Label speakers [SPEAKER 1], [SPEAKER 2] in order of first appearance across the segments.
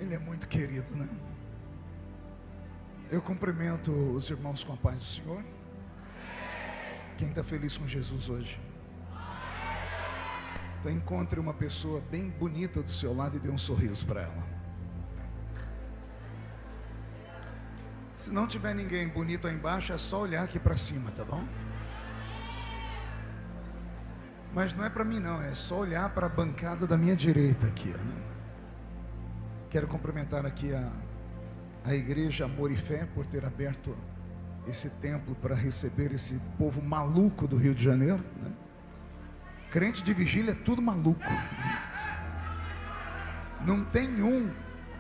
[SPEAKER 1] Ele é muito querido, né? Eu cumprimento os irmãos com a paz do Senhor. Quem está feliz com Jesus hoje? Então encontre uma pessoa bem bonita do seu lado e dê um sorriso para ela. Se não tiver ninguém bonito aí embaixo, é só olhar aqui para cima, tá bom? Mas não é para mim não, é só olhar para a bancada da minha direita aqui, né? Quero cumprimentar aqui a igreja Amor e Fé por ter aberto esse templo para receber esse povo maluco do Rio de Janeiro, né? Crente de vigília é tudo maluco, não tem um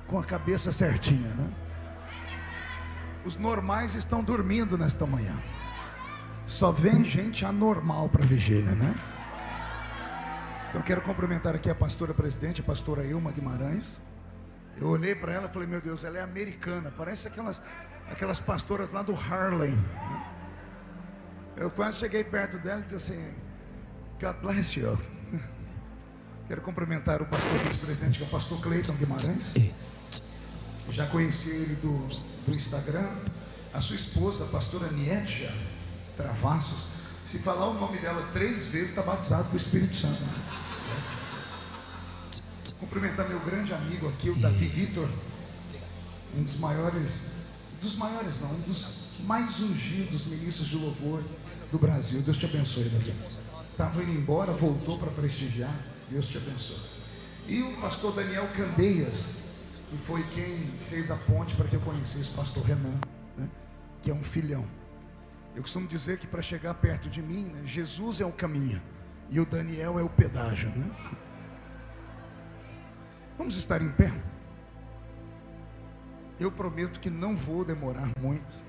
[SPEAKER 1] com a cabeça certinha, né? Os normais estão dormindo nesta manhã, só vem gente anormal para vigília, né? Então quero cumprimentar aqui a pastora presidente, a pastora Ilma Guimarães. Eu olhei para ela e falei, meu Deus, ela é americana, parece aquelas pastoras lá do Harlem. Eu quase cheguei perto dela e disse assim, God bless you. Quero cumprimentar o pastor vice-presidente, que é o pastor Cleiton Guimarães. Já conheci ele do Instagram. A sua esposa, a pastora Nietzsche Travassos, se falar o nome dela 3 vezes, está batizado com o Espírito Santo. Cumprimentar meu grande amigo aqui, o Davi Vitor, um dos mais ungidos ministros de louvor do Brasil. Deus te abençoe, Davi. Estava indo embora, voltou para prestigiar. Deus te abençoe. E o pastor Daniel Candeias, que foi quem fez a ponte para que eu conhecesse o pastor Renan, né? Que é um filhão. Eu costumo dizer que para chegar perto de mim, né, Jesus é o caminho e o Daniel é o pedágio, né? Vamos estar em pé. Eu prometo que não vou demorar muito.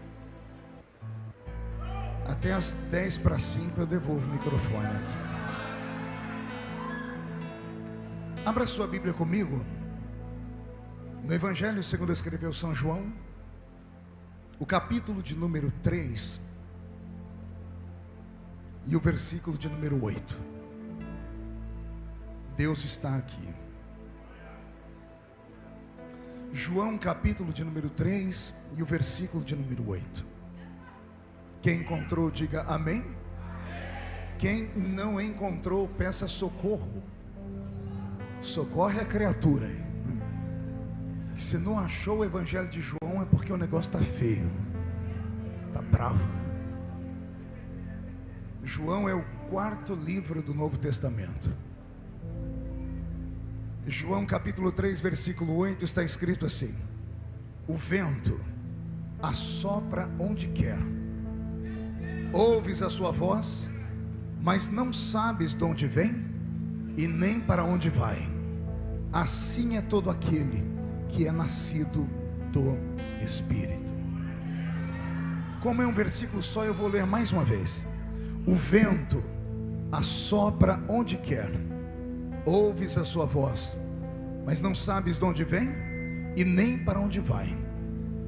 [SPEAKER 1] Até as 10 para 5 eu devolvo o microfone aqui. Abra sua Bíblia comigo no Evangelho segundo escreveu São João, o capítulo de número 3 e o versículo de número 8. Deus está aqui. João capítulo de número 3 e o versículo de número 8. Quem encontrou, diga amém. Quem não encontrou, peça socorro. Socorre a criatura aí. Se não achou o Evangelho de João, é porque o negócio está feio, está bravo, né? João é o 4º livro do Novo Testamento. João capítulo 3, versículo 8, está escrito assim: o vento assopra onde quer, ouves a sua voz, mas não sabes de onde vem e nem para onde vai. Assim é todo aquele que é nascido do Espírito. Como é um versículo só, eu vou ler mais uma vez. O vento assopra onde quer, ouves a sua voz, mas não sabes de onde vem e nem para onde vai.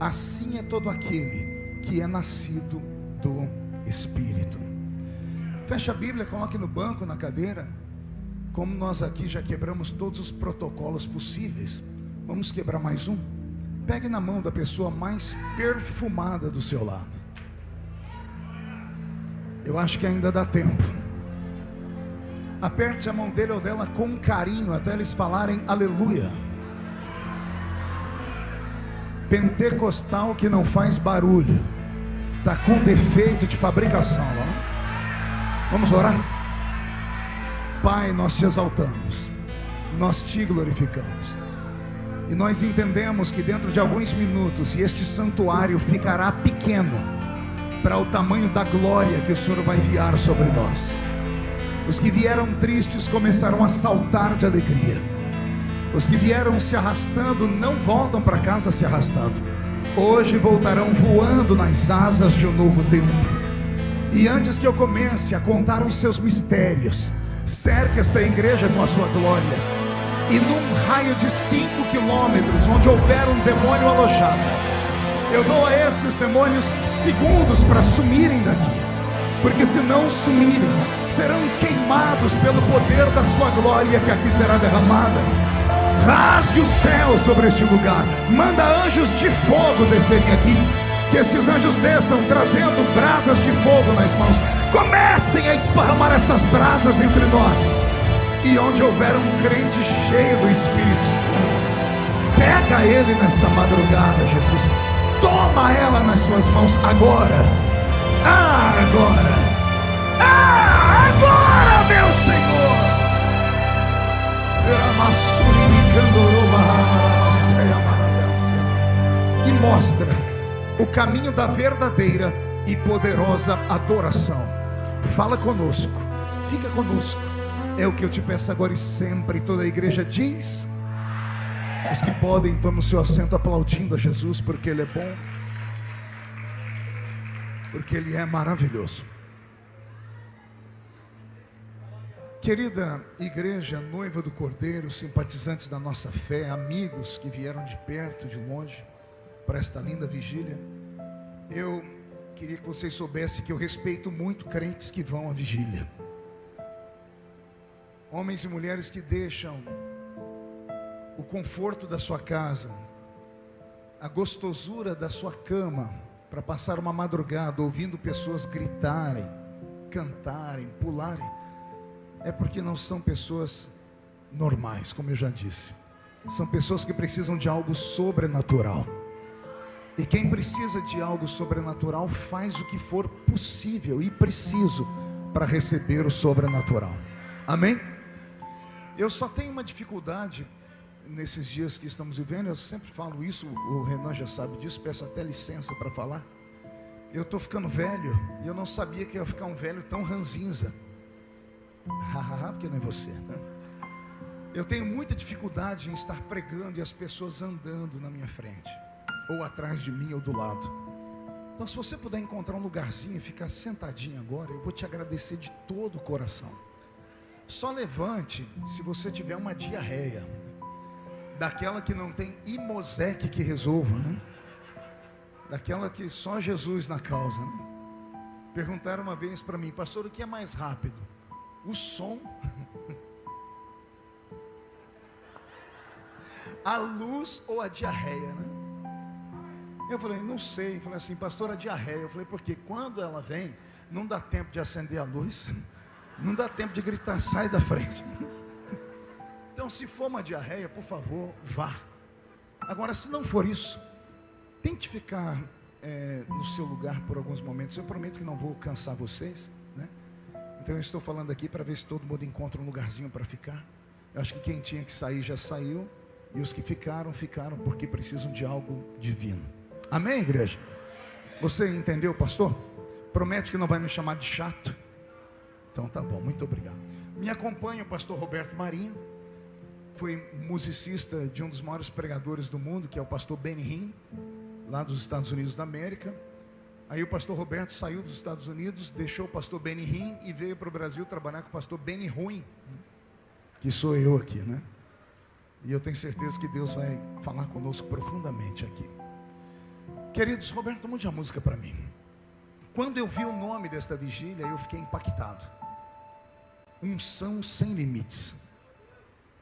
[SPEAKER 1] Assim é todo aquele que é nascido do Espírito. Feche a Bíblia, coloque no banco, na cadeira. Como nós aqui já quebramos todos os protocolos possíveis, vamos quebrar mais um. Pegue na mão da pessoa mais perfumada do seu lado. Eu acho que ainda dá tempo. Aperte a mão dele ou dela com carinho, até eles falarem aleluia. Pentecostal que não faz barulho, está com defeito de fabricação, ó. Vamos orar? Pai, nós te exaltamos, nós te glorificamos, e nós entendemos que dentro de alguns minutos este santuário ficará pequeno para o tamanho da glória que o Senhor vai enviar sobre nós. Os que vieram tristes começarão a saltar de alegria. Os que vieram se arrastando não voltam para casa se arrastando. Hoje voltarão voando nas asas de um novo tempo. E antes que eu comece a contar os seus mistérios, cerque esta igreja com a sua glória. E num raio de 5 quilômetros, onde houver um demônio alojado, eu dou a esses demônios segundos para sumirem daqui, porque se não sumirem, serão queimados pelo poder da sua glória que aqui será derramada. Rasgue o céu sobre este lugar. Manda anjos de fogo descerem aqui. Que estes anjos desçam trazendo brasas de fogo nas mãos. Comecem a esparramar estas brasas entre nós. E onde houver um crente cheio do Espírito Santo, pega ele nesta madrugada, Jesus. Toma ela nas suas mãos agora. Agora. Agora, meu Senhor. E mostra o caminho da verdadeira e poderosa adoração. Fala conosco, fica conosco. É o que eu te peço agora e sempre. Toda a igreja diz. Os que podem, tomem o seu assento aplaudindo a Jesus, porque Ele é bom, porque Ele é maravilhoso. Querida igreja, noiva do Cordeiro, simpatizantes da nossa fé, amigos que vieram de perto, de longe, para esta linda vigília, eu queria que vocês soubessem que eu respeito muito crentes que vão à vigília. Homens e mulheres que deixam o conforto da sua casa, a gostosura da sua cama, para passar uma madrugada ouvindo pessoas gritarem, cantarem, pularem. É porque não são pessoas normais, como eu já disse. São pessoas que precisam de algo sobrenatural. E quem precisa de algo sobrenatural faz o que for possível e preciso para receber o sobrenatural. Amém? Eu só tenho uma dificuldade nesses dias que estamos vivendo. Eu sempre falo isso, o Renan já sabe disso, peço até licença para falar. Eu estou ficando velho e eu não sabia que ia ficar um velho tão ranzinza. Porque não é você, né? Eu tenho muita dificuldade em estar pregando e as pessoas andando na minha frente, ou atrás de mim, ou do lado. Então, se você puder encontrar um lugarzinho e ficar sentadinho agora, eu vou te agradecer de todo o coração. Só levante se você tiver uma diarreia, daquela que não tem Imosec que resolva, né? Daquela que só Jesus na causa, né? Perguntaram uma vez para mim: pastor, o que é mais rápido? O som, a luz ou a diarreia, né? Eu falei, não sei. Eu falei assim, pastor, a diarreia. Eu falei, porque quando ela vem, não dá tempo de acender a luz, não dá tempo de gritar, sai da frente. Então, se for uma diarreia, por favor, vá. Agora, se não for isso, tente ficar no seu lugar por alguns momentos. Eu prometo que não vou cansar vocês, né? Então eu estou falando aqui para ver se todo mundo encontra um lugarzinho para ficar. Eu acho que quem tinha que sair já saiu, e os que ficaram, ficaram porque precisam de algo divino. Amém, igreja? Você entendeu, pastor? Promete que não vai me chamar de chato? Então tá bom, muito obrigado. Me acompanha o pastor Roberto Marinho. Foi musicista de um dos maiores pregadores do mundo, que é o pastor Benny Hinn, lá dos Estados Unidos da América. Aí o pastor Roberto saiu dos Estados Unidos, deixou o pastor Benny Hinn e veio para o Brasil trabalhar com o pastor Benny Ruim, que sou eu aqui, né? E eu tenho certeza que Deus vai falar conosco profundamente aqui. Queridos, Roberto, mude a música para mim. Quando eu vi o nome desta vigília, eu fiquei impactado. Unção sem limites.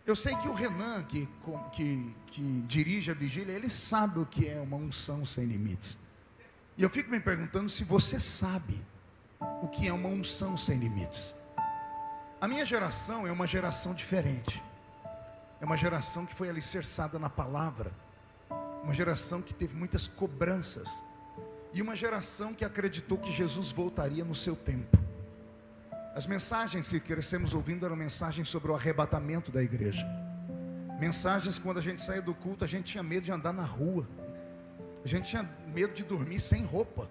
[SPEAKER 1] Eu sei que o Renan, que dirige a vigília, ele sabe o que é uma unção sem limites. E eu fico me perguntando se você sabe o que é uma unção sem limites. A minha geração é uma geração diferente. É uma geração que foi alicerçada na palavra. Uma geração que teve muitas cobranças. E uma geração que acreditou que Jesus voltaria no seu tempo. As mensagens que crescemos ouvindo eram mensagens sobre o arrebatamento da igreja. Mensagens que quando a gente saía do culto, a gente tinha medo de andar na rua. A gente tinha medo de dormir sem roupa.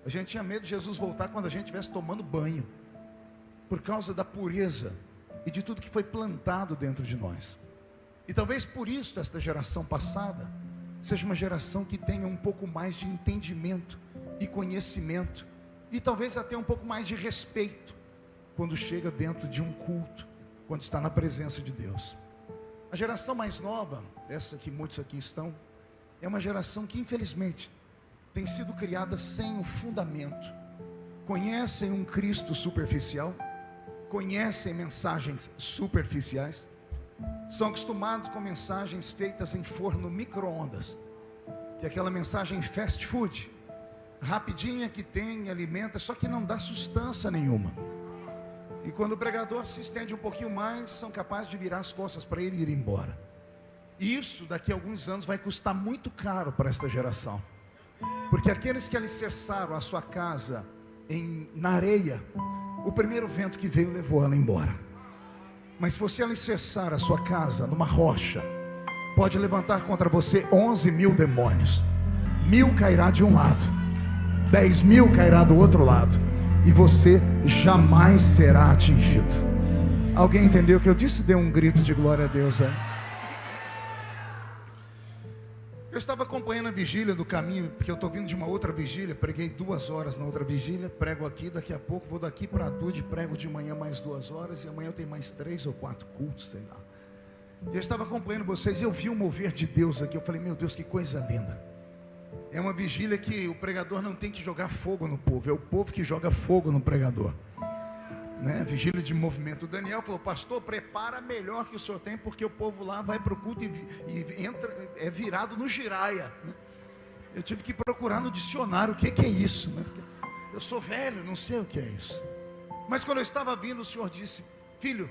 [SPEAKER 1] A gente tinha medo de Jesus voltar quando a gente estivesse tomando banho, por causa da pureza e de tudo que foi plantado dentro de nós. E talvez por isso esta geração passada seja uma geração que tenha um pouco mais de entendimento e conhecimento, e talvez até um pouco mais de respeito quando chega dentro de um culto, quando está na presença de Deus. A geração mais nova, essa que muitos aqui estão, é uma geração que infelizmente tem sido criada sem o fundamento. Conhecem um Cristo superficial, conhecem mensagens superficiais, são acostumados com mensagens feitas em forno micro-ondas, que é aquela mensagem fast food, rapidinha, que tem, alimenta, só que não dá sustância nenhuma. E quando o pregador se estende um pouquinho mais, são capazes de virar as costas para ele e ir embora. E isso daqui a alguns anos vai custar muito caro para esta geração, porque aqueles que alicerçaram a sua casa na areia, o primeiro vento que veio levou ela embora. Mas se você alicerçar a sua casa numa rocha, pode levantar contra você 11.000 demônios. 1.000 cairá de um lado, 10.000 cairá do outro lado, e você jamais será atingido. Alguém entendeu o que eu disse? Dê um grito de glória a Deus, Eu estava acompanhando a vigília do caminho, porque eu estou vindo de uma outra vigília. Preguei 2 horas na outra vigília, prego aqui, daqui a pouco vou daqui para Tude, prego de manhã mais 2 horas, e amanhã eu tenho mais 3 ou 4 cultos, sei lá. E eu estava acompanhando vocês, e eu vi um mover de Deus aqui. Eu falei, meu Deus, que coisa linda. É uma vigília que o pregador não tem que jogar fogo no povo, é o povo que joga fogo no pregador, né? Vigília de movimento. O Daniel falou, pastor, prepara melhor que o senhor tem, porque o povo lá vai para o culto e entra, é virado no giraia, né? Eu tive que procurar no dicionário o que é isso, né? Porque eu sou velho, não sei o que é isso. Mas quando eu estava vindo, o senhor disse, filho,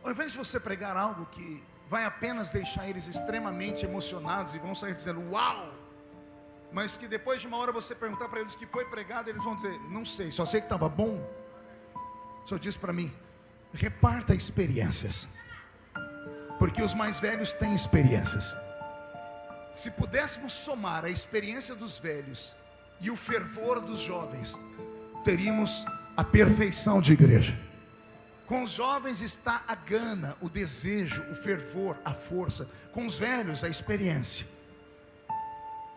[SPEAKER 1] ao invés de você pregar algo que vai apenas deixar eles extremamente emocionados e vão sair dizendo, uau, mas que depois de uma hora você perguntar para eles o que foi pregado, eles vão dizer, não sei, só sei que estava bom. O senhor disse para mim, reparta experiências, porque os mais velhos têm experiências. Se pudéssemos somar a experiência dos velhos e o fervor dos jovens, teríamos a perfeição de igreja. Com os jovens está a gana, o desejo, o fervor, a força. Com os velhos, a experiência.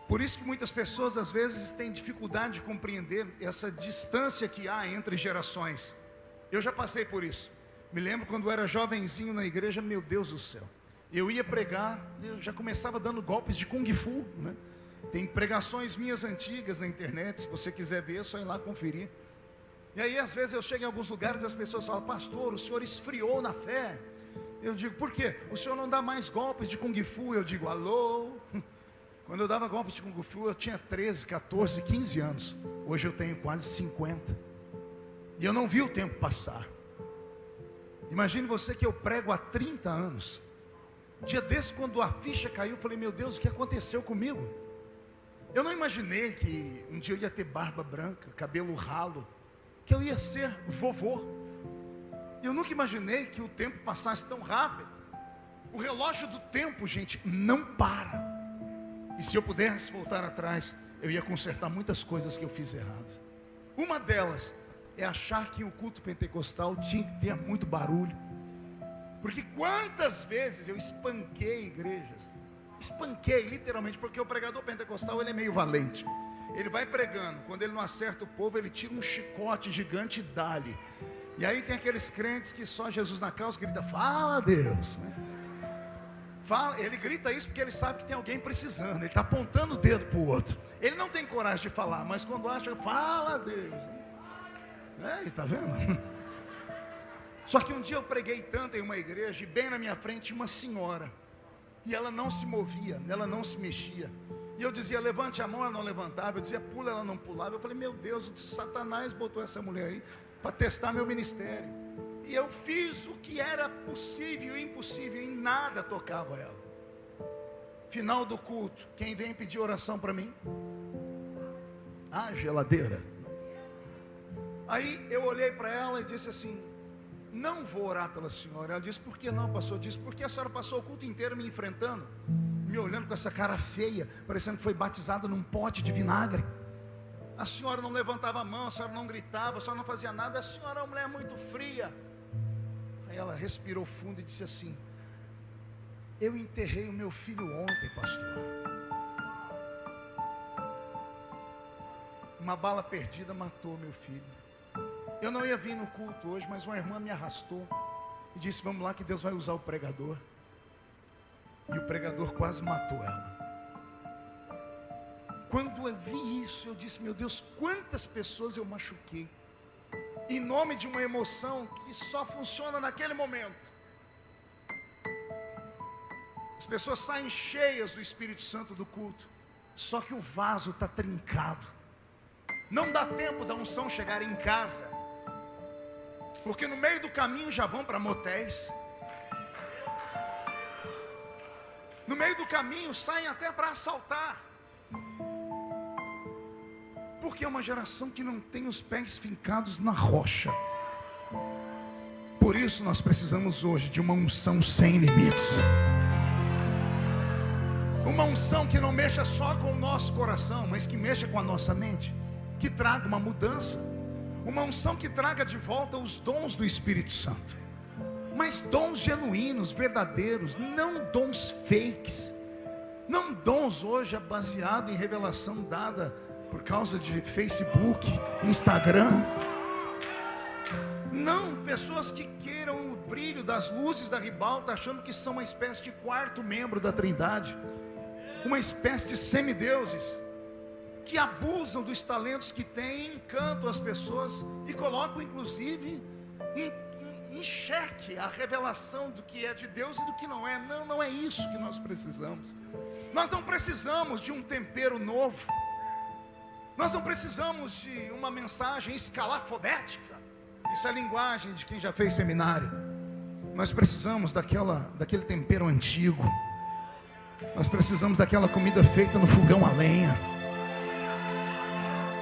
[SPEAKER 1] Por isso que muitas pessoas às vezes têm dificuldade de compreender essa distância que há entre gerações. Eu já passei por isso. Me lembro quando eu era jovenzinho na igreja, meu Deus do céu. Eu ia pregar, eu já começava dando golpes de Kung Fu, né? Tem pregações minhas antigas na internet, se você quiser ver, é só ir lá conferir. E aí às vezes eu chego em alguns lugares e as pessoas falam, pastor, o senhor esfriou na fé. Eu digo, por quê? O senhor não dá mais golpes de Kung Fu? Eu digo, alô? Quando eu dava golpes de Kung Fu, eu tinha 13, 14, 15 anos. Hoje eu tenho quase 50. E eu não vi o tempo passar. Imagine você que eu prego há 30 anos. Dia desse, quando a ficha caiu, eu falei, meu Deus, o que aconteceu comigo? Eu não imaginei que um dia eu ia ter barba branca, cabelo ralo, que eu ia ser vovô. Eu nunca imaginei que o tempo passasse tão rápido. O relógio do tempo, gente, não para. E se eu pudesse voltar atrás, eu ia consertar muitas coisas que eu fiz errado. Uma delas é achar que o culto pentecostal tinha que ter muito barulho. Porque quantas vezes eu espanquei igrejas. Espanquei, literalmente, porque o pregador pentecostal, ele é meio valente. Ele vai pregando, quando ele não acerta o povo, ele tira um chicote gigante e dá-lhe. E aí tem aqueles crentes que só Jesus na causa grita, fala Deus, né? Fala, ele grita isso porque ele sabe que tem alguém precisando. Ele está apontando o dedo para o outro. Ele não tem coragem de falar, mas quando acha, fala Deus. Está vendo? Só que um dia eu preguei tanto em uma igreja, e bem na minha frente uma senhora, e ela não se movia, ela não se mexia. E eu dizia, levante a mão, ela não levantava. Eu dizia, pula, ela não pulava. Eu falei, meu Deus, o Satanás botou essa mulher aí para testar meu ministério. E eu fiz o que era possível e impossível, e nada tocava ela. Final do culto, quem vem pedir oração para mim? A geladeira. Aí eu olhei para ela e disse assim, não vou orar pela senhora. Ela disse, por que não, pastor? Disse, porque a senhora passou o culto inteiro me enfrentando, me olhando com essa cara feia, parecendo que foi batizada num pote de vinagre. A senhora não levantava a mão, a senhora não gritava, a senhora não fazia nada. A senhora é uma mulher muito fria. Aí ela respirou fundo e disse assim, eu enterrei o meu filho ontem, pastor. Uma bala perdida matou meu filho. Eu não ia vir no culto hoje, mas uma irmã me arrastou e disse, vamos lá que Deus vai usar o pregador. E o pregador quase matou ela. Quando eu vi isso, eu disse, meu Deus, quantas pessoas eu machuquei, em nome de uma emoção que só funciona naquele momento. As pessoas saem cheias do Espírito Santo do culto, só que o vaso está trincado. Não dá tempo da unção chegar em casa, porque no meio do caminho já vão para motéis. No meio do caminho saem até para assaltar. Porque é uma geração que não tem os pés fincados na rocha. Por isso nós precisamos hoje de uma unção sem limites. Uma unção que não mexa só com o nosso coração, mas que mexa com a nossa mente, que traga uma mudança. Uma unção que traga de volta os dons do Espírito Santo, mas dons genuínos, verdadeiros, não dons fakes. Não dons hoje baseado em revelação dada por causa de Facebook, Instagram. Não, pessoas que queiram o brilho das luzes da ribalta, achando que são uma espécie de quarto membro da Trindade, uma espécie de semideuses, que abusam dos talentos que têm, encantam as pessoas e colocam inclusive em xeque a revelação do que é de Deus e do que não é. Não, não é isso que nós precisamos. Nós não precisamos de um tempero novo. Nós não precisamos de uma mensagem escalafobética. Isso é linguagem de quem já fez seminário. Nós precisamos daquele tempero antigo. Nós precisamos daquela comida feita no fogão a lenha,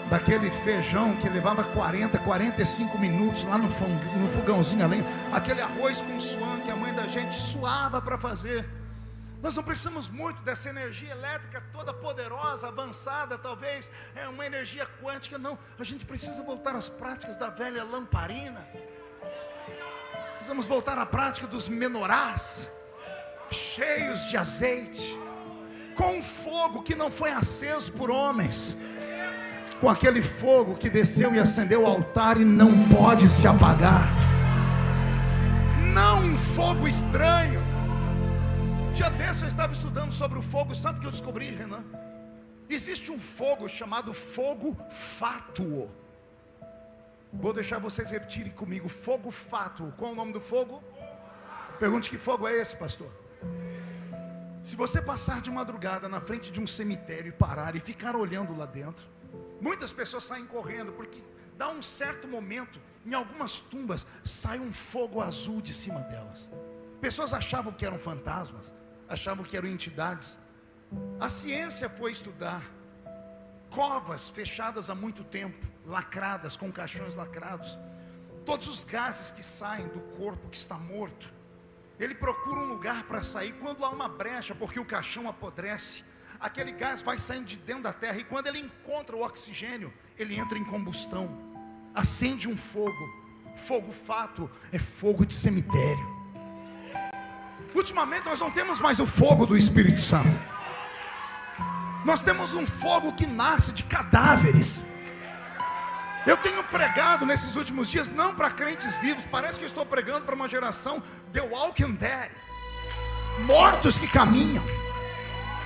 [SPEAKER 1] daquele feijão que levava 45 minutos lá no fogãozinho a lenha, aquele arroz com suã que a mãe da gente suava para fazer. Nós não precisamos muito dessa energia elétrica toda poderosa, avançada, talvez é uma energia quântica. Não, a gente precisa voltar às práticas da velha lamparina. Precisamos voltar à prática dos menorás, cheios de azeite, com um fogo que não foi aceso por homens, com aquele fogo que desceu e acendeu o altar e não pode se apagar. Não um fogo estranho. Dia desse eu estava estudando sobre o fogo. Sabe o que eu descobri, Renan? Existe um fogo chamado fogo fátuo. Vou deixar vocês repetirem comigo: fogo fátuo. Qual é o nome do fogo? Pergunte: que fogo é esse, pastor? Se você passar de madrugada na frente de um cemitério e parar e ficar olhando lá dentro, muitas pessoas saem correndo, porque dá um certo momento, em algumas tumbas, sai um fogo azul de cima delas. Pessoas achavam que eram fantasmas, achavam que eram entidades. A ciência foi estudar covas fechadas há muito tempo, lacradas, com caixões lacrados. Todos os gases que saem do corpo que está morto, ele procura um lugar para sair. Quando há uma brecha, porque o caixão apodrece, aquele gás vai saindo de dentro da terra, e quando ele encontra o oxigênio, ele entra em combustão, acende um fogo. Fogo fátuo é fogo de cemitério. Ultimamente nós não temos mais o fogo do Espírito Santo. Nós temos um fogo que nasce de cadáveres. Eu tenho pregado nesses últimos dias, não para crentes vivos, parece que eu estou pregando para uma geração The Walking Dead, mortos que caminham,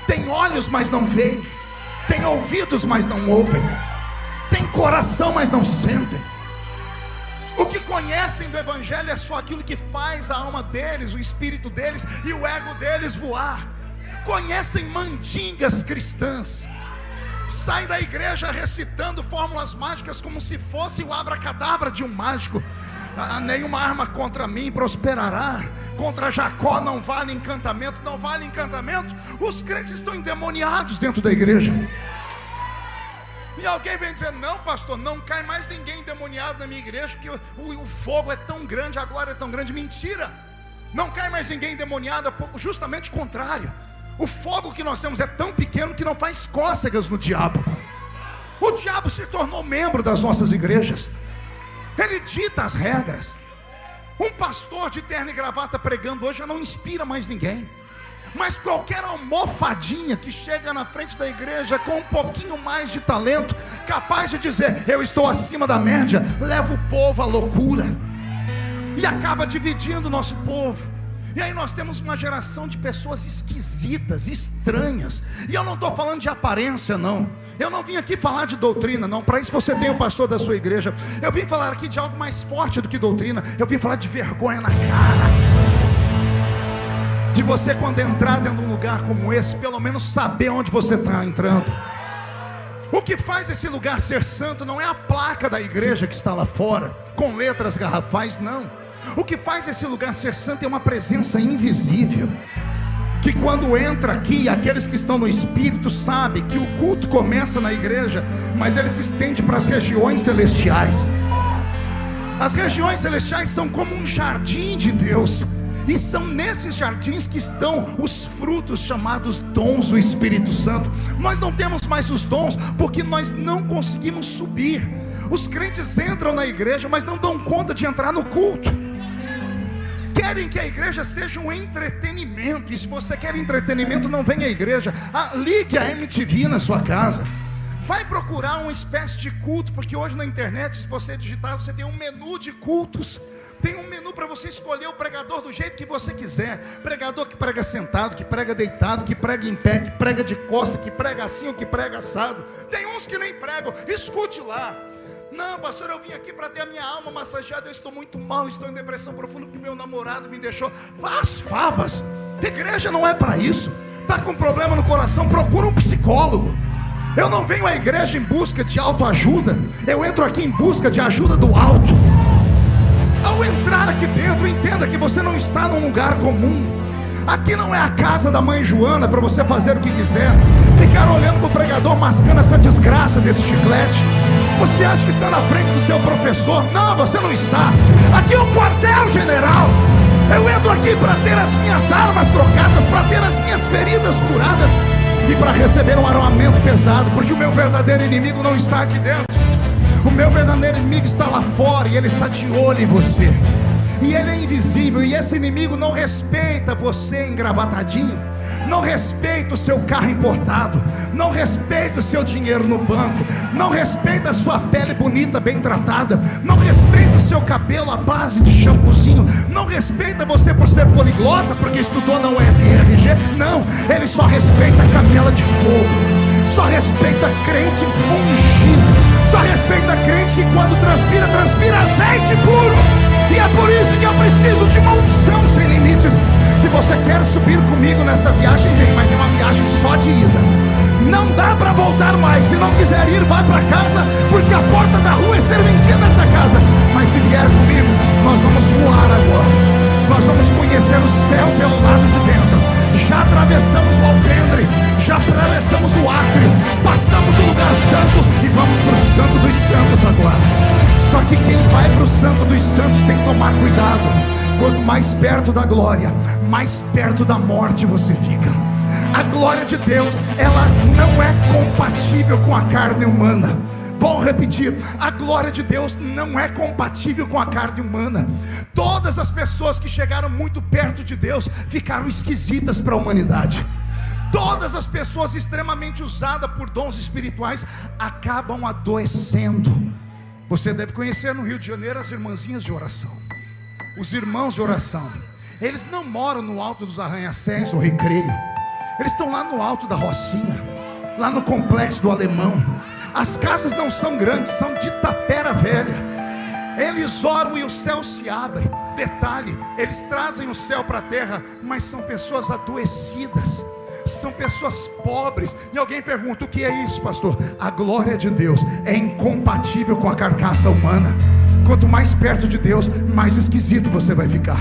[SPEAKER 1] tem olhos mas não veem, tem ouvidos mas não ouvem, tem coração mas não sentem. O que conhecem do Evangelho é só aquilo que faz a alma deles, o espírito deles e o ego deles voar. Conhecem mandingas cristãs, saem da igreja recitando fórmulas mágicas como se fosse o abracadabra de um mágico. Nenhuma arma contra mim prosperará, contra Jacó não vale encantamento. Não vale encantamento. Os crentes estão endemoniados dentro da igreja. E alguém vem dizer: não, pastor, não cai mais ninguém endemoniado na minha igreja, porque o fogo é tão grande, a glória é tão grande. Mentira, não cai mais ninguém endemoniado. Justamente o contrário. O fogo que nós temos é tão pequeno que não faz cócegas no diabo. O diabo se tornou membro das nossas igrejas. Ele dita as regras. Um pastor de terno e gravata pregando hoje já não inspira mais ninguém. Mas qualquer almofadinha que chega na frente da igreja com um pouquinho mais de talento, capaz de dizer: eu estou acima da média, leva o povo à loucura e acaba dividindo o nosso povo. E aí nós temos uma geração de pessoas esquisitas, estranhas. E eu não estou falando de aparência, não. Eu não vim aqui falar de doutrina, não. Para isso você tem o pastor da sua igreja. Eu vim falar aqui de algo mais forte do que doutrina. Eu vim falar de vergonha na cara, de você, quando entrar dentro de um lugar como esse, pelo menos saber onde você está entrando. O que faz esse lugar ser santo não é a placa da igreja que está lá fora, com letras garrafais, não. O que faz esse lugar ser santo é uma presença invisível, que quando entra aqui, aqueles que estão no Espírito sabem que o culto começa na igreja, mas ele se estende para as regiões celestiais. As regiões celestiais são como um jardim de Deus, e são nesses jardins que estão os frutos chamados dons do Espírito Santo. Nós não temos mais os dons porque nós não conseguimos subir. Os crentes entram na igreja, mas não dão conta de entrar no culto. Querem que a igreja seja um entretenimento. E se você quer entretenimento, não venha à igreja. Ligue a MTV na sua casa. Vai procurar uma espécie de culto, porque hoje na internet, se você digitar, você tem um menu de cultos. Tem um menu para você escolher o pregador do jeito que você quiser. Pregador que prega sentado, que prega deitado, que prega em pé, que prega de costa, que prega assim ou que prega assado. Tem uns que nem pregam, escute lá. Não, pastor, eu vim aqui para ter a minha alma massageada. Eu estou muito mal, estou em depressão profunda porque meu namorado me deixou. Vá às favas. Igreja não é para isso. Está com problema no coração, procura um psicólogo. Eu não venho à igreja em busca de autoajuda. Eu entro aqui em busca de ajuda do alto. Ao entrar aqui dentro, entenda que você não está num lugar comum. Aqui não é a casa da mãe Joana para você fazer o que quiser, ficar olhando para o pregador mascando essa desgraça desse chiclete. Você acha que está na frente do seu professor? Não, você não está. Aqui é o quartel-general. Eu entro aqui para ter as minhas armas trocadas, para ter as minhas feridas curadas e para receber um armamento pesado, porque o meu verdadeiro inimigo não está aqui dentro. O meu verdadeiro inimigo está lá fora e ele está de olho em você. E ele é invisível, e esse inimigo não respeita você engravatadinho, não respeita o seu carro importado, não respeita o seu dinheiro no banco, não respeita a sua pele bonita, bem tratada, não respeita o seu cabelo à base de shampoozinho, não respeita você por ser poliglota, porque estudou na UFRG. Não, ele só respeita a canela de fogo, só respeita crente ungido, só respeita crente que quando transpira, transpira azeite puro. E é por isso que eu preciso de uma unção sem limites. Se você quer subir comigo nesta viagem, vem, mas é uma viagem só de ida. Não dá para voltar mais. Se não quiser ir, vá para casa, porque a porta da rua é ser vendida essa casa. Mas se vier comigo, nós vamos voar agora. Nós vamos conhecer o céu pelo lado de dentro. Já atravessamos o alpendre, já atravessamos o átrio, passamos o lugar santo e vamos para o santo dos santos agora. Só que quem vai para o santo dos santos tem que tomar cuidado. Quanto mais perto da glória, mais perto da morte você fica. A glória de Deus, ela não é compatível com a carne humana. Vou repetir, a glória de Deus não é compatível com a carne humana. Todas as pessoas que chegaram muito perto de Deus ficaram esquisitas para a humanidade. Todas as pessoas extremamente usadas por dons espirituais acabam adoecendo. Você deve conhecer no Rio de Janeiro as irmãzinhas de oração, os irmãos de oração. Eles não moram no alto dos arranha-céus ou Recreio. Eles estão lá no alto da Rocinha, lá no complexo do Alemão. As casas não são grandes, são de tapera velha. Eles oram e o céu se abre. Detalhe, eles trazem o céu para a terra, mas são pessoas adoecidas, são pessoas pobres. E alguém pergunta: o que é isso, pastor? A glória de Deus é incompatível com a carcaça humana. Quanto mais perto de Deus, mais esquisito você vai ficar.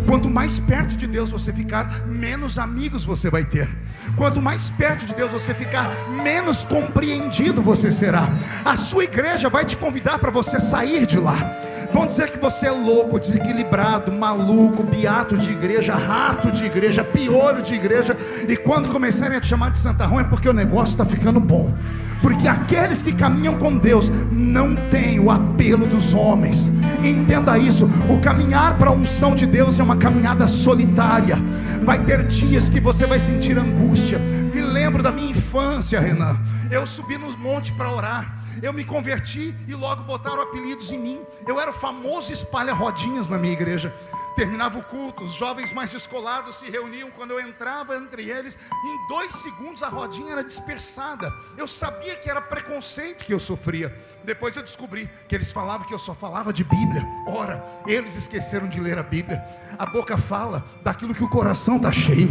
[SPEAKER 1] Quanto mais perto de Deus você ficar, menos amigos você vai ter. Quanto mais perto de Deus você ficar, menos compreendido você será. A sua igreja vai te convidar para você sair de lá. Vão dizer que você é louco, desequilibrado, maluco, beato de igreja, rato de igreja, piolho de igreja. E quando começarem a te chamar de santarrão, é porque o negócio está ficando bom. Porque aqueles que caminham com Deus não têm o apelo dos homens. Entenda isso. O caminhar para a unção de Deus é uma caminhada solitária. Vai ter dias que você vai sentir angústia. Me lembro da minha infância, Renan. Eu subi no monte para orar. Eu me converti e logo botaram apelidos em mim. Eu era o famoso espalha rodinhas na minha igreja. Terminava o culto, os jovens mais descolados se reuniam. Quando eu entrava entre eles, em 2 segundos a rodinha era dispersada. Eu sabia que era preconceito que eu sofria. Depois eu descobri que eles falavam que eu só falava de Bíblia. Ora, eles esqueceram de ler a Bíblia. A boca fala daquilo que o coração está cheio.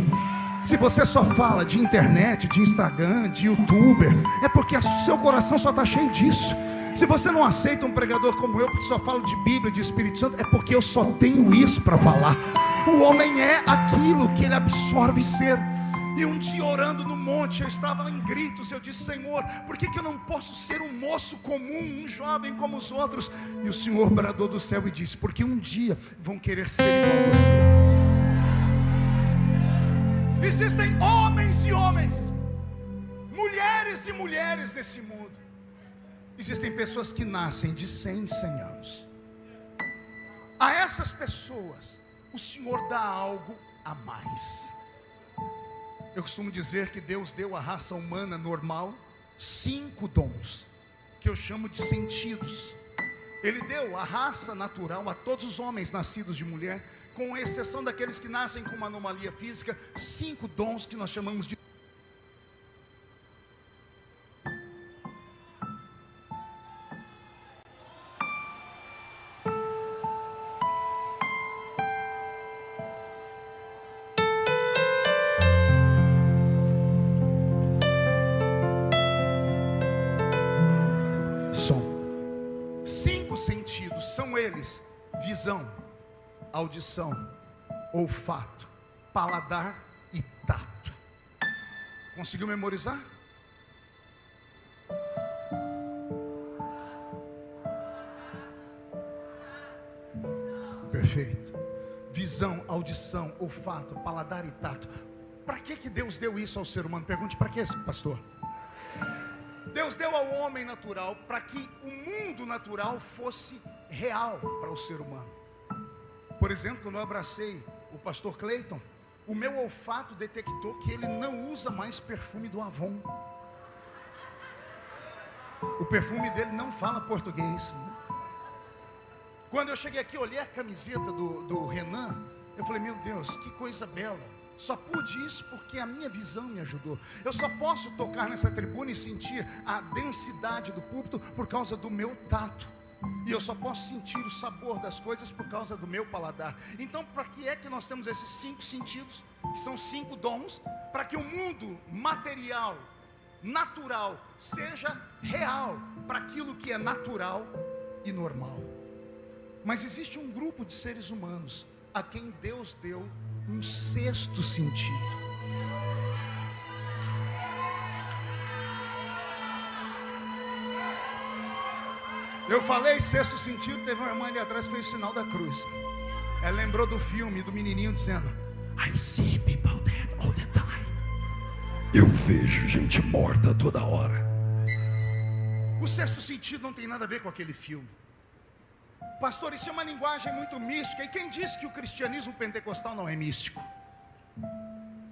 [SPEAKER 1] Se você só fala de internet, de Instagram, de youtuber, é porque o seu coração só está cheio disso. Se você não aceita um pregador como eu, porque só falo de Bíblia, de Espírito Santo, é porque eu só tenho isso para falar. O homem é aquilo que ele absorve ser. E um dia, orando no monte, eu estava em gritos. Eu disse: Senhor, por que eu não posso ser um moço comum, um jovem como os outros? E o Senhor bradou do céu e disse: porque um dia vão querer ser igual a você. Existem homens e homens, mulheres e mulheres nesse mundo. Existem pessoas que nascem de 100 em 100 anos. A essas pessoas o Senhor dá algo a mais. Eu costumo dizer que Deus deu à raça humana normal 5 dons, que eu chamo de sentidos. Ele deu à raça natural, a todos os homens nascidos de mulher, com exceção daqueles que nascem com uma anomalia física, 5 dons que nós chamamos de som. 5 sentidos são eles: visão, audição, olfato, paladar e tato. Conseguiu memorizar? Perfeito. Visão, audição, olfato, paladar e tato. Para que Deus deu isso ao ser humano? Pergunte: para que, pastor? Deus deu ao homem natural para que o mundo natural fosse real para o ser humano. Por exemplo, quando eu abracei o pastor Cleiton, o meu olfato detectou que ele não usa mais perfume do Avon. O perfume dele não fala português. Quando eu cheguei aqui, olhei a camiseta do Renan, eu falei: meu Deus, que coisa bela. Só pude isso porque a minha visão me ajudou. Eu só posso tocar nessa tribuna e sentir a densidade do púlpito por causa do meu tato. E eu só posso sentir o sabor das coisas por causa do meu paladar. Então, para que é que nós temos esses 5 sentidos, que são 5 dons? Para que o mundo material, natural, seja real para aquilo que é natural e normal. Mas existe um grupo de seres humanos a quem Deus deu um 6º sentido. Eu falei 6º sentido, teve uma irmã ali atrás que fez o sinal da cruz. Ela lembrou do filme, do menininho dizendo: I see people dead all the time. Eu vejo gente morta toda hora. O 6º sentido não tem nada a ver com aquele filme. Pastor, isso é uma linguagem muito mística. E quem disse que o cristianismo pentecostal não é místico?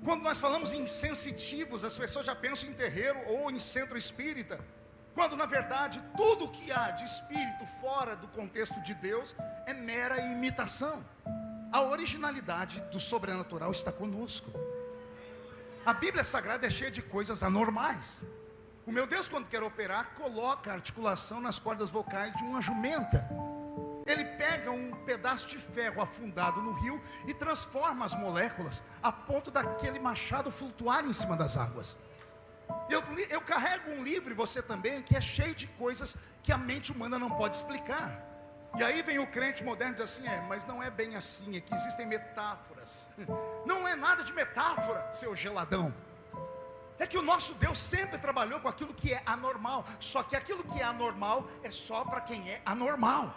[SPEAKER 1] Quando nós falamos em sensitivos, as pessoas já pensam em terreiro ou em centro espírita, quando na verdade tudo que há de espírito fora do contexto de Deus é mera imitação. A originalidade do sobrenatural está conosco. A Bíblia Sagrada é cheia de coisas anormais. O meu Deus, quando quer operar, coloca a articulação nas cordas vocais de uma jumenta. Ele pega um pedaço de ferro afundado no rio e transforma as moléculas a ponto daquele machado flutuar em cima das águas. Eu carrego um livro, e você também, que é cheio de coisas que a mente humana não pode explicar. E aí vem o crente moderno e diz assim: mas não é bem assim, é que existem metáforas. Não é nada de metáfora, seu geladão. É que o nosso Deus sempre trabalhou com aquilo que é anormal. Só que aquilo que é anormal é só para quem é anormal.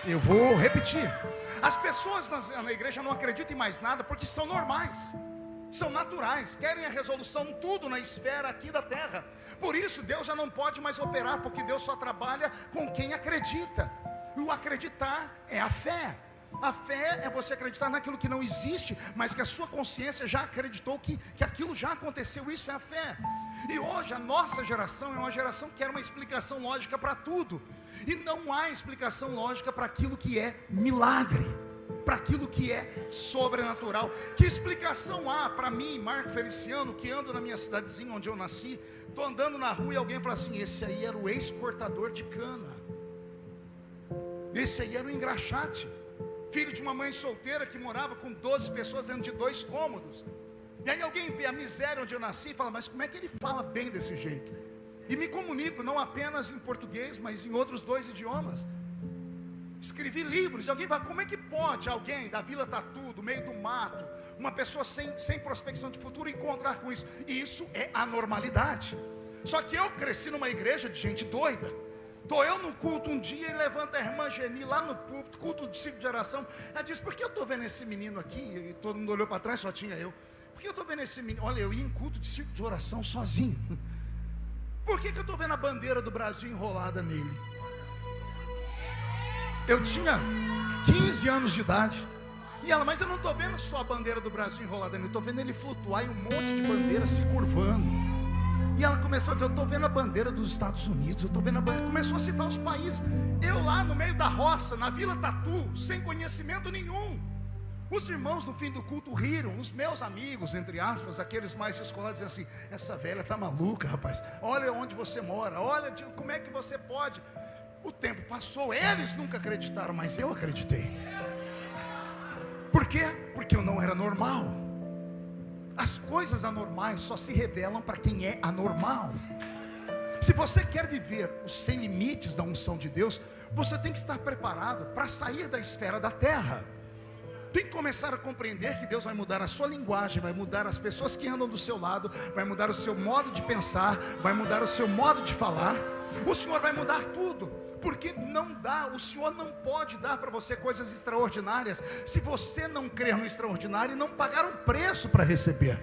[SPEAKER 1] Eu vou repetir. As pessoas na igreja não acreditam em mais nada porque são normais, são naturais, querem a resolução tudo na esfera aqui da terra. Por isso Deus já não pode mais operar, porque Deus só trabalha com quem acredita. E o acreditar é a fé. A fé é você acreditar naquilo que não existe, mas que a sua consciência já acreditou que aquilo já aconteceu. Isso é a fé. E hoje a nossa geração é uma geração que quer uma explicação lógica para tudo. E não há explicação lógica para aquilo que é milagre. para aquilo que é sobrenatural. Que explicação há para mim, Marco Feliciano, que ando na minha cidadezinha onde eu nasci, estou andando na rua e alguém fala assim: esse aí era o ex-cortador de cana, esse aí era o engraxate, filho de uma mãe solteira que morava com 12 pessoas dentro de 2 cômodos. E aí alguém vê a miséria onde eu nasci e fala: mas como é que ele fala bem desse jeito? E me comunico não apenas em português, mas em outros 2 idiomas. Escrevi livros, e alguém vai: como é que pode alguém da Vila Tatu, do meio do mato, uma pessoa sem prospecção de futuro, encontrar com isso? E isso é anormalidade. Só que eu cresci numa igreja de gente doida. Estou eu no culto um dia e levanta a irmã Geni lá no púlpito, culto de ciclo de oração. Ela diz: por que eu estou vendo esse menino aqui? E todo mundo olhou para trás, só tinha eu. Por que eu estou vendo esse menino? Olha, eu ia em culto de ciclo de oração sozinho. Por que eu estou vendo a bandeira do Brasil enrolada nele? Eu tinha 15 anos de idade. E ela: mas eu não estou vendo só a bandeira do Brasil enrolada nele, eu estou vendo ele flutuar e um monte de bandeira se curvando. E ela começou a dizer: eu estou vendo a bandeira dos Estados Unidos, eu estou vendo a bandeira. Começou a citar os países. Eu lá no meio da roça, na Vila Tatu, sem conhecimento nenhum. Os irmãos no fim do culto riram. Os meus amigos, entre aspas, aqueles mais descolados, diziam assim: essa velha está maluca, rapaz. Olha onde você mora, olha como é que você pode. O tempo passou, eles nunca acreditaram, mas eu acreditei. Por quê? Porque eu não era normal. As coisas anormais só se revelam para quem é anormal. Se você quer viver os sem limites da unção de Deus, você tem que estar preparado para sair da esfera da terra. Tem que começar a compreender que Deus vai mudar a sua linguagem, vai mudar as pessoas que andam do seu lado, vai mudar o seu modo de pensar, vai mudar o seu modo de falar. O Senhor vai mudar tudo, porque não dá, o Senhor não pode dar para você coisas extraordinárias se você não crer no extraordinário e não pagar um preço para receber.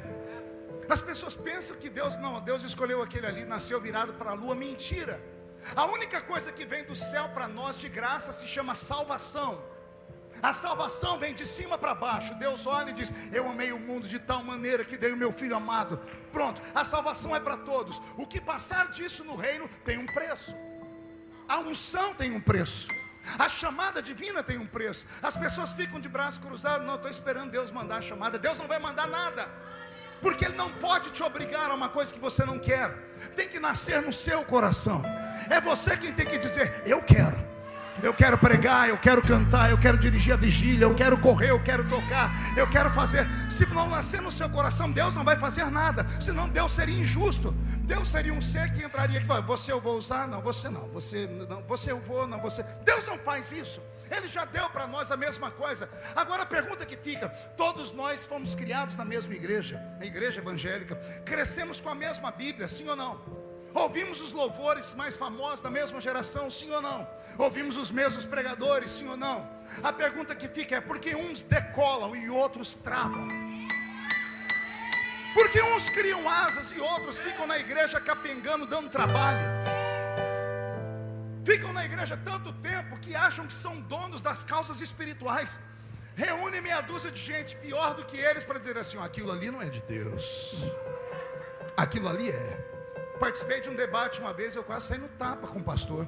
[SPEAKER 1] As pessoas pensam que Deus escolheu aquele ali, nasceu virado para a lua. Mentira. A única coisa que vem do céu para nós de graça se chama salvação. A salvação vem de cima para baixo. Deus olha e diz: eu amei o mundo de tal maneira que dei o meu filho amado. Pronto, a salvação é para todos. O que passar disso no reino tem um preço. A unção tem um preço. A chamada divina tem um preço. As pessoas ficam de braços cruzados: não, estou esperando Deus mandar a chamada. Deus não vai mandar nada, porque Ele não pode te obrigar a uma coisa que você não quer. Tem que nascer no seu coração. É você quem tem que dizer: eu quero pregar, eu quero cantar, eu quero dirigir a vigília, eu quero correr, eu quero tocar, eu quero fazer. Se não nascer no seu coração, Deus não vai fazer nada. Senão Deus seria injusto. Deus seria um ser que entraria aqui: você eu vou usar, não, você não, você eu vou, não, você. Deus não faz isso. Ele já deu para nós a mesma coisa. Agora a pergunta que fica: todos nós fomos criados na mesma igreja, a igreja evangélica, crescemos com a mesma Bíblia, sim ou não? Ouvimos os louvores mais famosos da mesma geração, sim ou não? Ouvimos os mesmos pregadores, sim ou não? A pergunta que fica é: por que uns decolam e outros travam? Por que uns criam asas e outros ficam na igreja capengando, dando trabalho? Ficam na igreja tanto tempo que acham que são donos das causas espirituais. Reúne meia dúzia de gente pior do que eles para dizer assim: aquilo ali não é de Deus, aquilo ali é. Participei de um debate uma vez, eu quase saí no tapa com o pastor.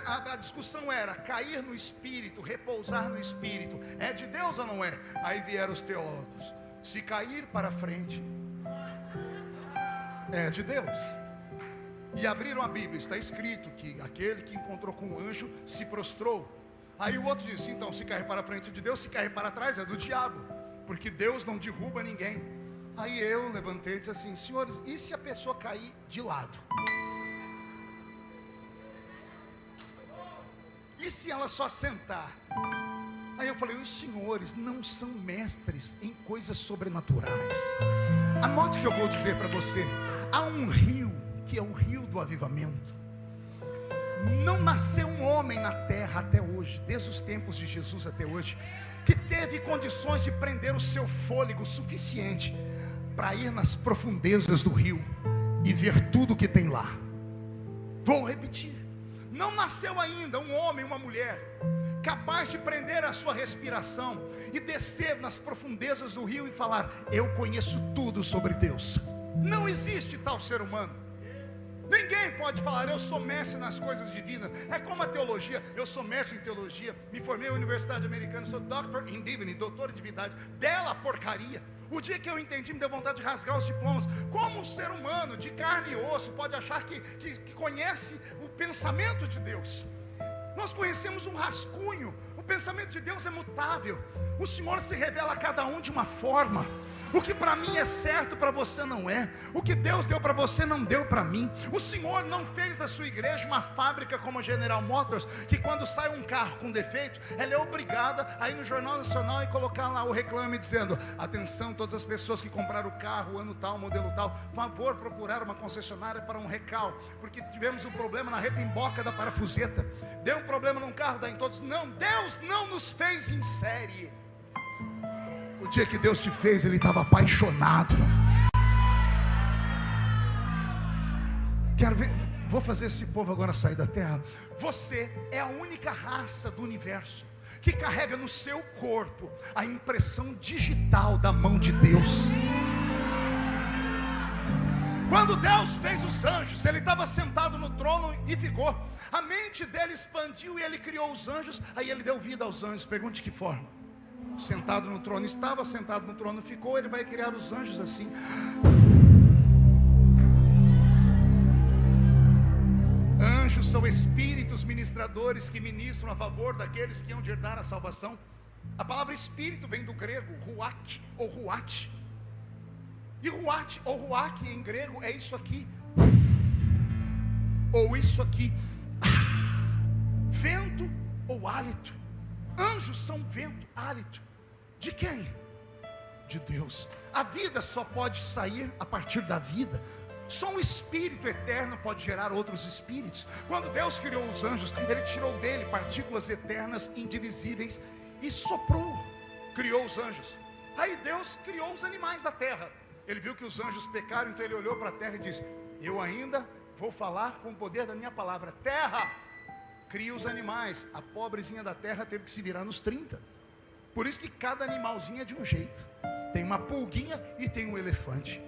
[SPEAKER 1] A discussão era: cair no Espírito, repousar no Espírito, é de Deus ou não é? Aí vieram os teólogos: se cair para frente, é de Deus. E abriram a Bíblia, está escrito que aquele que encontrou com o anjo se prostrou. Aí o outro disse: então, se cair para frente é de Deus, se cair para trás é do diabo, porque Deus não derruba ninguém. Aí eu levantei e disse assim: senhores, e se a pessoa cair de lado? E se ela só sentar? Aí eu falei: os senhores não são mestres em coisas sobrenaturais. Anote o que eu vou dizer para você. Há um rio, que é o rio do avivamento. Não nasceu um homem na terra até hoje, desde os tempos de Jesus até hoje, que teve condições de prender o seu fôlego suficiente para ir nas profundezas do rio e ver tudo que tem lá. Vou repetir: não nasceu ainda um homem, uma mulher capaz de prender a sua respiração e descer nas profundezas do rio e falar: eu conheço tudo sobre Deus. Não existe tal ser humano. Ninguém pode falar, eu sou mestre nas coisas divinas. É como a teologia, eu sou mestre em teologia, me formei na Universidade Americana, sou Doctor in Divinity, doutor em divindade. Bela porcaria. O dia que eu entendi, me deu vontade de rasgar os diplomas. Como um ser humano de carne e osso pode achar que conhece o pensamento de Deus? Nós conhecemos um rascunho. O pensamento de Deus é mutável. O Senhor se revela a cada um de uma forma. O que para mim é certo, para você não é. O que Deus deu para você, não deu para mim. O Senhor não fez da sua igreja uma fábrica como a General Motors, que quando sai um carro com defeito, ela é obrigada a ir no Jornal Nacional e colocar lá o reclame dizendo: atenção, todas as pessoas que compraram o carro, ano tal, modelo tal, favor procurar uma concessionária para um recal, porque tivemos um problema na repimboca da parafuseta. Deu um problema num carro, daí em todos. Não, Deus não nos fez em série. O dia que Deus te fez, Ele estava apaixonado. Quero ver, vou fazer esse povo agora sair da terra. Você é a única raça do universo que carrega no seu corpo a impressão digital da mão de Deus. Quando Deus fez os anjos, Ele estava sentado no trono e ficou. A mente dele expandiu e Ele criou os anjos. Aí Ele deu vida aos anjos. Pergunte de que forma? Sentado no trono estava, sentado no trono ficou. Ele vai criar os anjos assim. Anjos são espíritos ministradores que ministram a favor daqueles que hão de herdar a salvação. A palavra espírito vem do grego ruach ou ruach. E ruach ou ruach em grego é isso aqui, ou isso aqui, vento ou hálito. Anjos são vento, hálito. De quem? De Deus. A vida só pode sair a partir da vida. Só um espírito eterno pode gerar outros espíritos. Quando Deus criou os anjos, Ele tirou dele partículas eternas, indivisíveis, e soprou, criou os anjos. Aí Deus criou os animais da terra. Ele viu que os anjos pecaram, então Ele olhou para a terra e disse: eu ainda vou falar com o poder da minha palavra. Terra, cria os animais. A pobrezinha da terra teve que se virar nos 30. Por isso que cada animalzinho é de um jeito. Tem uma pulguinha e tem um elefante.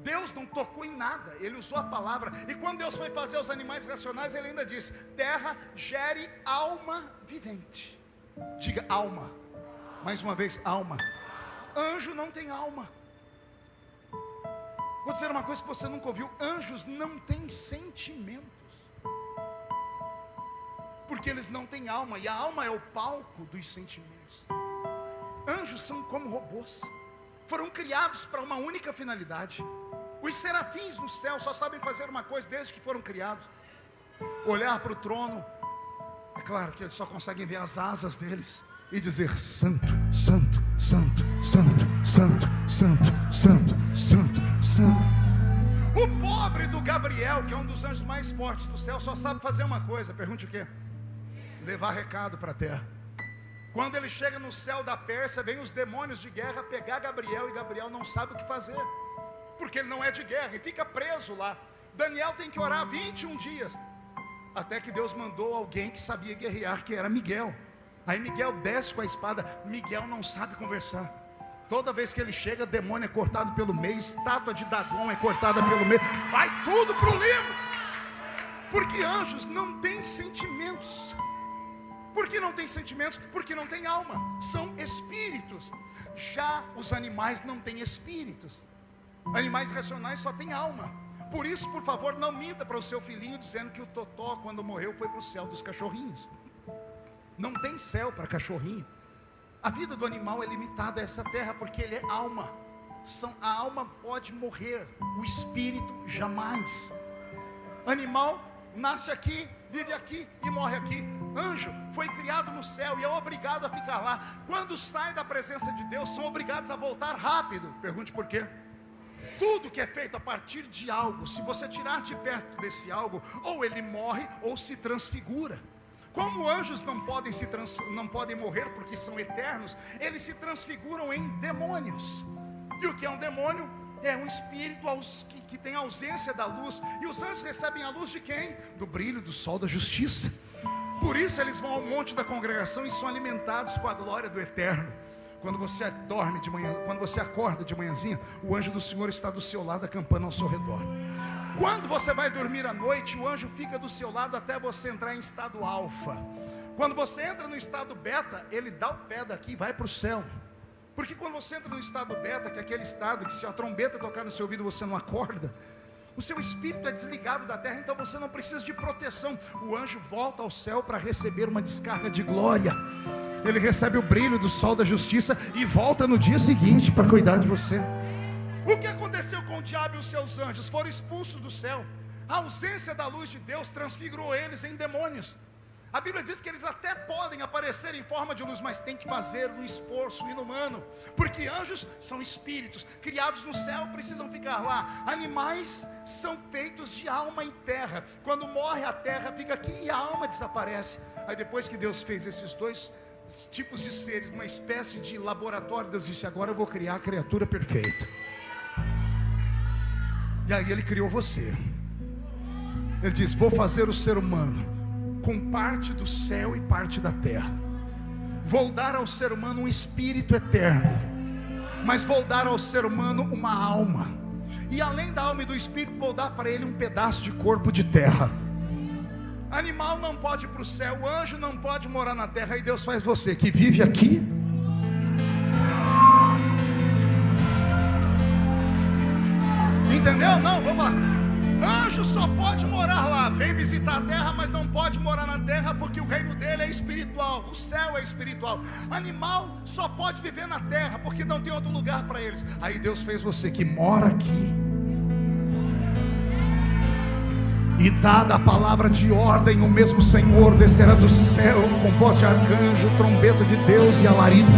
[SPEAKER 1] Deus não tocou em nada, Ele usou a palavra. E quando Deus foi fazer os animais racionais, Ele ainda disse: terra, gere alma vivente. Diga alma. Mais uma vez, alma. Anjo não tem alma. Vou dizer uma coisa que você nunca ouviu: anjos não têm sentimentos, porque eles não têm alma, e a alma é o palco dos sentimentos. Anjos são como robôs, foram criados para uma única finalidade. Os serafins no céu só sabem fazer uma coisa desde que foram criados: olhar para o trono. É claro que eles só conseguem ver as asas deles e dizer: santo, santo, santo, santo, santo, santo, santo, santo, santo. O pobre do Gabriel, que é um dos anjos mais fortes do céu, só sabe fazer uma coisa. Pergunte o quê? Levar recado para a terra. Quando ele chega no céu da Pérsia, vem os demônios de guerra pegar Gabriel, e Gabriel não sabe o que fazer, porque ele não é de guerra, e fica preso lá. Daniel tem que orar 21 dias, até que Deus mandou alguém que sabia guerrear, que era Miguel. Aí Miguel desce com a espada. Miguel não sabe conversar. Toda vez que ele chega, demônio é cortado pelo meio, estátua de Dagon é cortada pelo meio, vai tudo para o livro. Porque anjos não têm sentimentos. Por que não tem sentimentos? Porque não tem alma, são espíritos. Já os animais não têm espíritos. Animais racionais só têm alma. Por isso, por favor, não minta para o seu filhinho dizendo que o Totó, quando morreu, foi para o céu dos cachorrinhos. Não tem céu para cachorrinho. A vida do animal é limitada a essa terra, porque ele é alma. A alma pode morrer, o espírito jamais. Animal nasce aqui, vive aqui e morre aqui. Anjo foi criado no céu e é obrigado a ficar lá. Quando sai da presença de Deus, são obrigados a voltar rápido. Pergunte por quê? Tudo que é feito a partir de algo, se você tirar de perto desse algo, ou ele morre ou se transfigura. Como anjos não podem morrer porque são eternos, eles se transfiguram em demônios. E o que é um demônio? É um espírito que tem ausência da luz. E os anjos recebem a luz de quem? Do brilho do sol da justiça. Por isso eles vão ao monte da congregação e são alimentados com a glória do eterno. Quando você dorme de manhã, quando você acorda de manhãzinha, o anjo do Senhor está do seu lado, acampando ao seu redor. Quando você vai dormir à noite, o anjo fica do seu lado até você entrar em estado alfa. Quando você entra no estado beta, ele dá o pé daqui e vai para o céu. Porque quando você entra no estado beta, que é aquele estado que se a trombeta tocar no seu ouvido você não acorda, o seu espírito é desligado da terra, então você não precisa de proteção. O anjo volta ao céu para receber uma descarga de glória. Ele recebe o brilho do sol da justiça e volta no dia seguinte para cuidar de você. O que aconteceu com o diabo e os seus anjos? Foram expulsos do céu. A ausência da luz de Deus transfigurou eles em demônios. A Bíblia diz que eles até podem aparecer em forma de luz, mas tem que fazer um esforço inumano, porque anjos são espíritos, criados no céu, precisam ficar lá. Animais são feitos de alma e terra. Quando morre a terra, fica aqui e a alma desaparece. Aí depois que Deus fez esses dois tipos de seres, uma espécie de laboratório, Deus disse: agora eu vou criar a criatura perfeita. E aí Ele criou você. Ele diz: vou fazer o ser humano com parte do céu e parte da terra. Vou dar ao ser humano um espírito eterno, mas vou dar ao ser humano uma alma, e além da alma e do espírito, vou dar para ele um pedaço de corpo de terra. Animal não pode ir para o céu, o anjo não pode morar na terra. E Deus faz você que vive aqui. Entendeu? Não, vamos lá. Anjo só pode morar lá, vem visitar a terra, mas não pode morar na terra, porque o reino dele é espiritual, o céu é espiritual. Animal só pode viver na terra, porque não tem outro lugar para eles. Aí Deus fez você que mora aqui. E dada a palavra de ordem, o mesmo Senhor descerá do céu com voz de arcanjo, trombeta de Deus e alarido.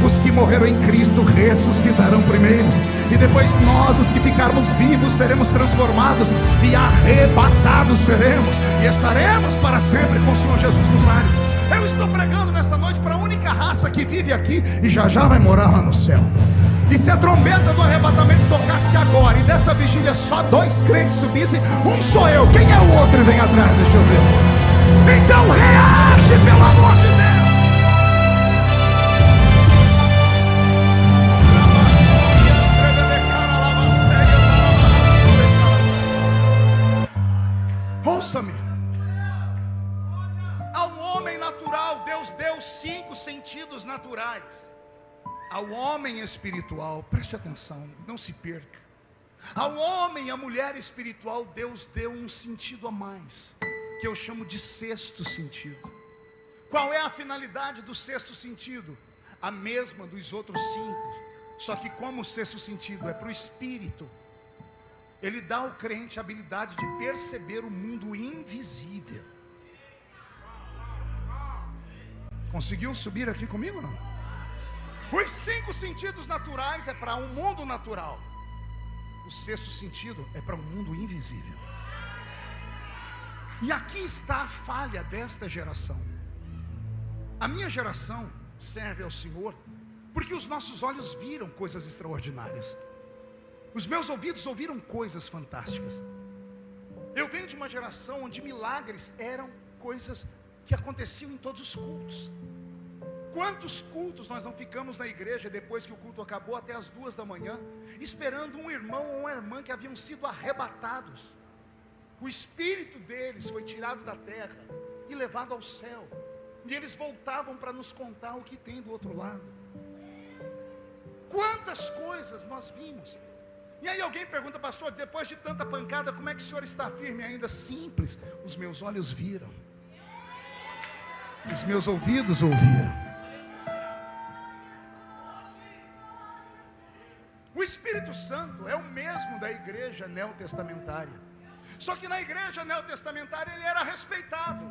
[SPEAKER 1] Os que morreram em Cristo ressuscitarão primeiro, e depois nós, os que ficarmos vivos, seremos transformados e arrebatados seremos, e estaremos para sempre com o Senhor Jesus nos ares. Eu estou pregando nessa noite para a única raça que vive aqui e já vai morar lá no céu. E se a trombeta do arrebatamento tocasse agora, e dessa vigília só 2 crentes subissem, um sou eu, quem é o outro? Vem atrás, deixa eu ver. Então reage, pelo amor de Deus. Ouça-me. Ao homem natural, Deus deu 5 sentidos naturais. Ao homem espiritual, preste atenção, não se perca. Ao homem e à mulher espiritual, Deus deu um sentido a mais, que eu chamo de 6º sentido. Qual é a finalidade do 6º sentido? A mesma dos outros 5, só que como o 6º sentido é para o espírito, ele dá ao crente a habilidade de perceber o mundo invisível. Conseguiu subir aqui comigo ou não? Os 5 sentidos naturais é para um mundo natural. O 6º sentido é para um mundo invisível. E aqui está a falha desta geração. A minha geração serve ao Senhor porque os nossos olhos viram coisas extraordinárias. Os meus ouvidos ouviram coisas fantásticas. Eu venho de uma geração onde milagres eram coisas que aconteciam em todos os cultos. Quantos cultos nós não ficamos na igreja depois que o culto acabou até as 2 da manhã, esperando um irmão ou uma irmã que haviam sido arrebatados. O espírito deles foi tirado da terra e levado ao céu, e eles voltavam para nos contar o que tem do outro lado. Quantas coisas nós vimos. E aí alguém pergunta: pastor, depois de tanta pancada, como é que o senhor está firme ainda? Simples, os meus olhos viram, os meus ouvidos ouviram. O Espírito Santo é o mesmo da igreja neotestamentária, só que na igreja neotestamentária ele era respeitado.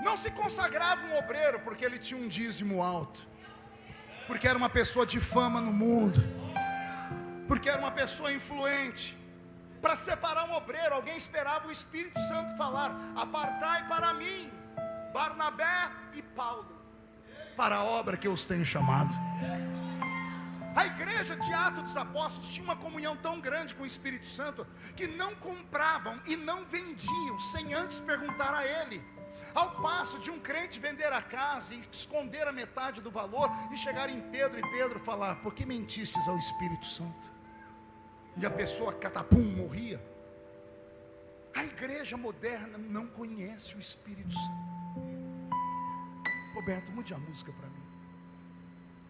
[SPEAKER 1] Não se consagrava um obreiro porque ele tinha um dízimo alto, porque era uma pessoa de fama no mundo, porque era uma pessoa influente. Para separar um obreiro, alguém esperava o Espírito Santo falar: apartai para mim Barnabé e Paulo para a obra que eu os tenho chamado. A igreja de Atos dos Apóstolos tinha uma comunhão tão grande com o Espírito Santo que não compravam e não vendiam sem antes perguntar a ele. Ao passo de um crente vender a casa e esconder a metade do valor e chegar em Pedro e Pedro falar: por que mentistes ao Espírito Santo? E a pessoa catapum morria. A igreja moderna não conhece o Espírito Santo. Roberto, mude a música para mim.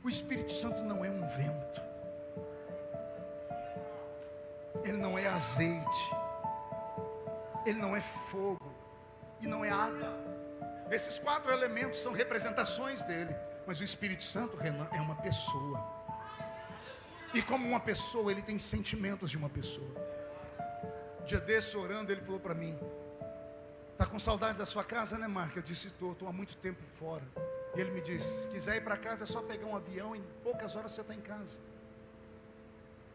[SPEAKER 1] O Espírito Santo não é um vento, ele não é azeite, ele não é fogo e não é água. Esses 4 elementos são representações dele, mas o Espírito Santo, Renan, é uma pessoa. E como uma pessoa, ele tem sentimentos de uma pessoa. Dia desse, orando, ele falou para mim: está com saudade da sua casa, né, Marco? Eu disse: estou há muito tempo fora. E ele me disse: se quiser ir para casa é só pegar um avião, em poucas horas você está em casa.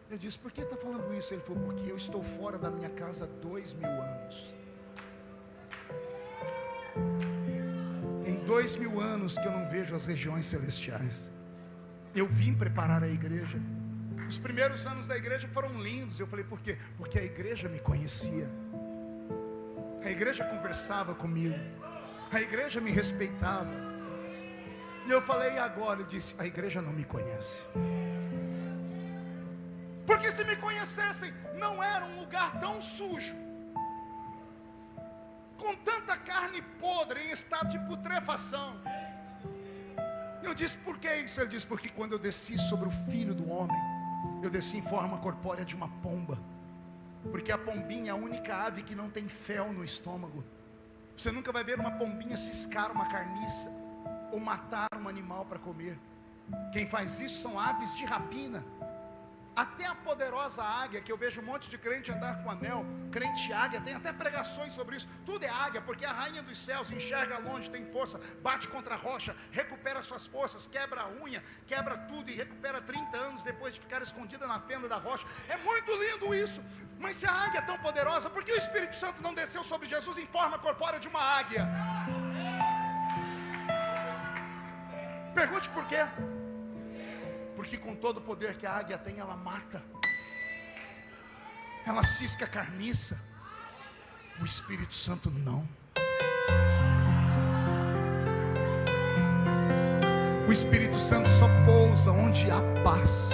[SPEAKER 1] Eu disse: por que está falando isso? Ele falou: porque eu estou fora da minha casa há 2000 anos. Tem 2000 anos que eu não vejo as regiões celestiais. Eu vim preparar a igreja. Os primeiros anos da igreja foram lindos. Eu falei: por quê? Porque a igreja me conhecia, a igreja conversava comigo, a igreja me respeitava. E eu falei: e agora? Ele disse: a igreja não me conhece. Porque se me conhecessem, não era um lugar tão sujo, com tanta carne podre em estado de putrefação. Eu disse: por que isso? Ele disse: porque quando eu desci sobre o Filho do Homem, eu desci em forma corpórea de uma pomba. Porque a pombinha é a única ave que não tem fel no estômago. Você nunca vai ver uma pombinha ciscar uma carniça ou matar um animal para comer. Quem faz isso são aves de rapina. Até a poderosa águia, que eu vejo um monte de crente andar com anel, crente águia, tem até pregações sobre isso. Tudo é águia, porque a rainha dos céus enxerga longe, tem força, bate contra a rocha, recupera suas forças, quebra a unha, quebra tudo e recupera 30 anos depois de ficar escondida na fenda da rocha. É muito lindo isso. Mas se a águia é tão poderosa, por que o Espírito Santo não desceu sobre Jesus em forma corpórea de uma águia? Pergunte por quê. Porque com todo o poder que a águia tem, ela mata, ela cisca a carniça. O Espírito Santo não. O Espírito Santo só pousa onde há paz,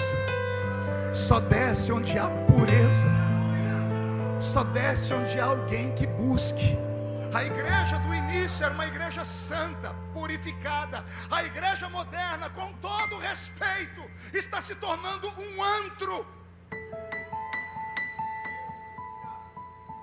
[SPEAKER 1] só desce onde há pureza, só desce onde há alguém que busque. A igreja do início era uma igreja santa, purificada. A igreja moderna, com todo respeito, está se tornando um antro.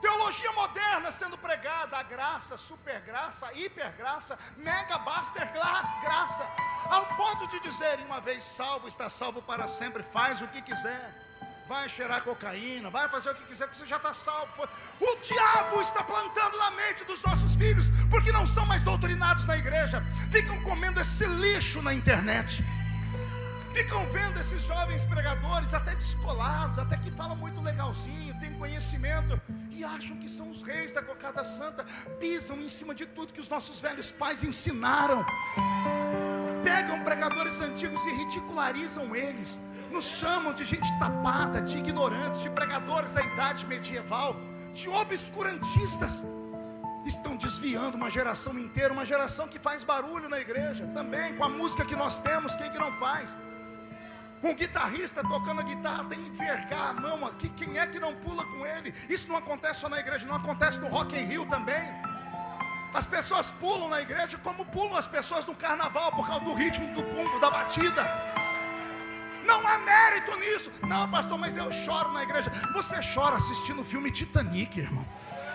[SPEAKER 1] Teologia moderna sendo pregada, a graça, supergraça, hipergraça, mega baster graça, ao ponto de dizerem: uma vez salvo, está salvo para sempre, faz o que quiser. Vai cheirar cocaína, vai fazer o que quiser, porque você já está salvo. O diabo está plantando na mente dos nossos filhos, porque não são mais doutrinados na igreja. Ficam comendo esse lixo na internet. Ficam vendo esses jovens pregadores, até descolados, até que falam muito legalzinho, têm conhecimento, e acham que são os reis da cocada santa. Pisam em cima de tudo que os nossos velhos pais ensinaram. Pegam pregadores antigos e ridicularizam eles. Nos chamam de gente tapada, de ignorantes, de pregadores da idade medieval, de obscurantistas. Estão desviando uma geração inteira, uma geração que faz barulho na igreja. Também com a música que nós temos, quem que não faz? Um guitarrista tocando a guitarra tem que envergar a mão aqui. Quem é que não pula com ele? Isso não acontece só na igreja, não acontece no Rock in Rio também. As pessoas pulam na igreja como pulam as pessoas no carnaval, por causa do ritmo do pumbo, da batida. Não há mérito nisso. Não, pastor, mas eu choro na igreja. Você chora assistindo o filme Titanic, irmão.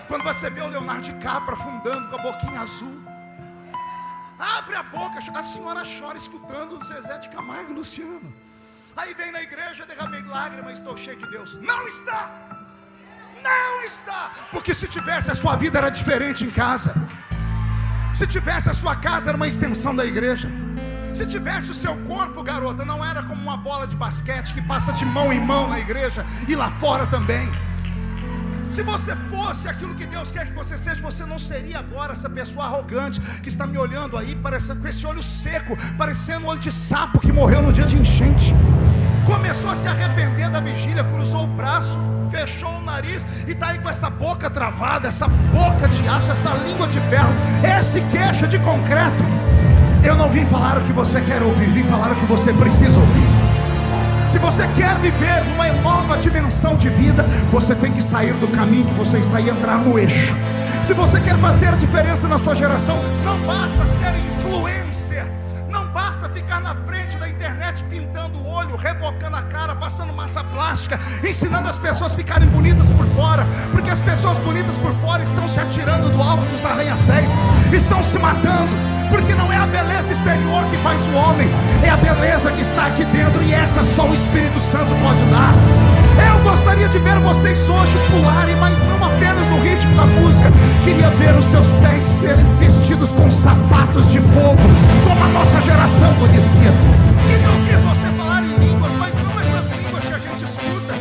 [SPEAKER 1] Quando você vê o Leonardo DiCaprio afundando com a boquinha azul. Abre a boca, a senhora chora escutando o Zezé de Camargo e Luciano. Aí vem na igreja: derramei lágrimas, estou cheio de Deus. Não está. Não está. Porque se tivesse, a sua vida era diferente em casa. Se tivesse, a sua casa era uma extensão da igreja. Se tivesse o seu corpo, garota, não era como uma bola de basquete que passa de mão em mão na igreja e lá fora também. Se você fosse aquilo que Deus quer que você seja, você não seria agora essa pessoa arrogante que está me olhando aí, com esse olho seco, parecendo um olho de sapo que morreu no dia de enchente. Começou a se arrepender da vigília, cruzou o braço, fechou o nariz nariz e está aí com essa boca travada, essa boca de aço, essa língua de ferro, esse queixo de concreto. Eu não vim falar o que você quer ouvir, vim falar o que você precisa ouvir. Se você quer viver numa nova dimensão de vida, você tem que sair do caminho que você está e entrar no eixo. Se você quer fazer a diferença na sua geração, não basta ser influencer, não basta ficar na frente da internet pintando o olho, rebocando a cara, passando massa plástica, ensinando as pessoas a ficarem bonitas por fora, porque as pessoas bonitas por fora estão se atirando do alto dos arranha-céus, estão se matando, porque não é a beleza exterior que faz o homem, é a beleza que está aqui dentro, e essa só o Espírito Santo pode dar. Eu gostaria de ver vocês hoje pularem, mas não apenas no ritmo da música. Queria ver os seus pés serem vestidos com sapatos de fogo, como a nossa geração conhecia. Queria ouvir você falar em línguas, mas não essas línguas que a gente escuta.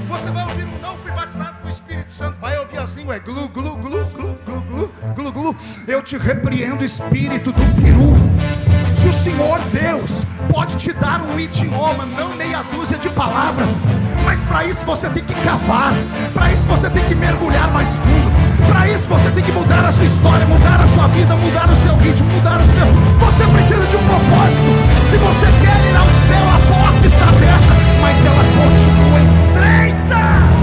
[SPEAKER 1] Você vai ouvir um não fui batizado com o Espírito Santo, vai ouvir as línguas, glu, glu, glu, glu, glu, glu, glu, glu. Eu te repreendo, espírito do peru. Se o Senhor Deus pode te dar um idioma, não meia dúzia de palavras, mas para isso você tem que cavar, para isso você tem que mergulhar mais fundo, para isso você tem que mudar a sua história, mudar a sua vida, mudar o seu ritmo, mudar o seu... Você precisa de um propósito. Se você quer ir ao céu, a porta está aberta, mas ela continua estreita.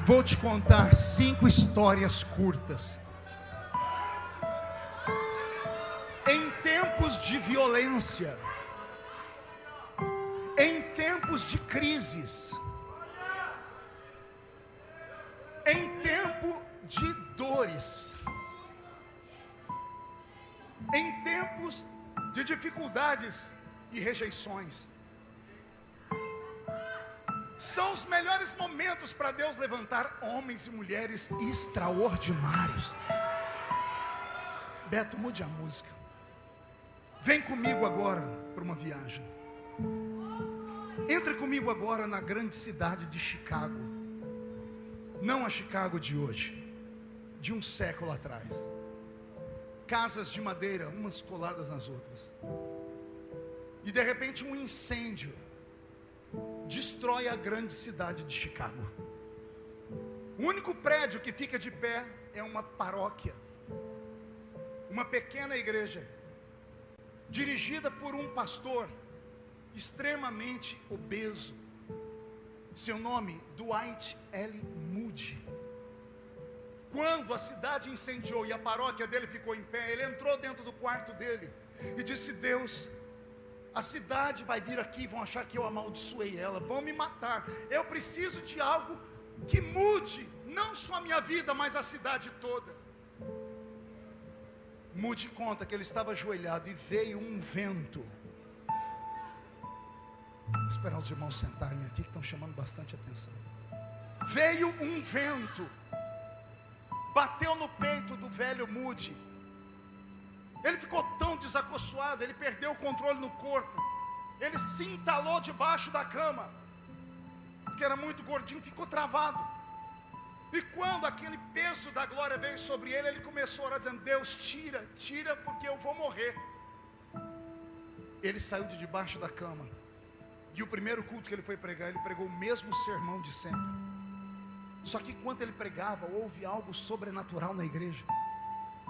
[SPEAKER 1] Vou te contar 5 histórias curtas. Em tempos de violência, em tempos de crises, em tempo de dores, em tempos de dificuldades e rejeições, são os melhores momentos para Deus levantar homens e mulheres extraordinários. Beto, mude a música. Vem comigo agora para uma viagem. Entre comigo agora na grande cidade de Chicago. Não a Chicago de hoje, de um século atrás. Casas de madeira, umas coladas nas outras. E de repente um incêndio destrói a grande cidade de Chicago. O único prédio que fica de pé é uma paróquia, uma pequena igreja, dirigida por um pastor extremamente obeso. Seu nome, Dwight L. Moody. Quando a cidade incendiou e a paróquia dele ficou em pé, ele entrou dentro do quarto dele e disse: Deus, a cidade vai vir aqui e vão achar que eu amaldiçoei ela, vão me matar. Eu preciso de algo que mude, não só a minha vida, mas a cidade toda. Moody conta que ele estava ajoelhado e veio um vento. Vou esperar os irmãos sentarem aqui que estão chamando bastante atenção. Veio um vento, bateu no peito do velho Moody. Ele ficou tão desacorçoado, ele perdeu o controle no corpo. Ele se entalou debaixo da cama, porque era muito gordinho, ficou travado. E quando aquele peso da glória veio sobre ele, ele começou a orar dizendo: Deus, tira, tira, porque eu vou morrer. Ele saiu de debaixo da cama. E o primeiro culto que ele foi pregar, ele pregou o mesmo sermão de sempre. Só que enquanto ele pregava, houve algo sobrenatural na igreja.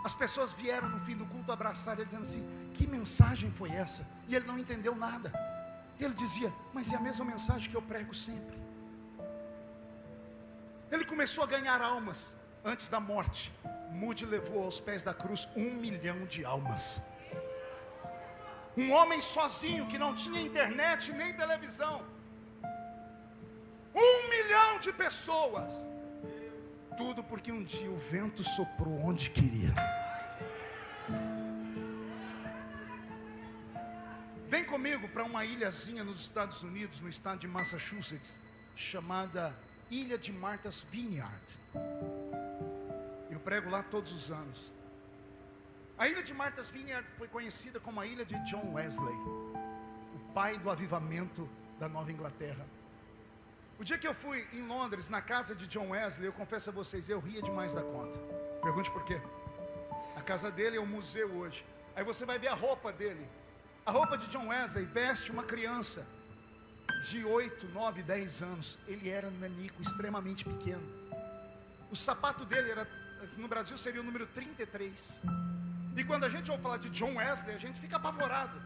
[SPEAKER 1] As pessoas vieram no fim do culto abraçar ele, dizendo assim: que mensagem foi essa? E ele não entendeu nada. E ele dizia: mas é a mesma mensagem que eu prego sempre. Ele começou a ganhar almas antes da morte. Moody levou aos pés da cruz 1 milhão de almas. Um homem sozinho, que não tinha internet nem televisão. 1 milhão de pessoas. Tudo porque um dia o vento soprou onde queria. Vem comigo para uma ilhazinha nos Estados Unidos, no estado de Massachusetts, chamada Ilha de Martha's Vineyard. Eu prego lá todos os anos. A Ilha de Martha's Vineyard foi conhecida como a Ilha de John Wesley, o pai do avivamento da Nova Inglaterra. O dia que eu fui em Londres, na casa de John Wesley, eu confesso a vocês, eu ria demais da conta. Pergunte por quê. A casa dele é um museu hoje. Aí você vai ver a roupa dele. A roupa de John Wesley veste uma criança de 8, 9, 10 anos. Ele era nanico, extremamente pequeno. O sapato dele era, no Brasil seria o número 33. E quando a gente ouve falar de John Wesley, a gente fica apavorado.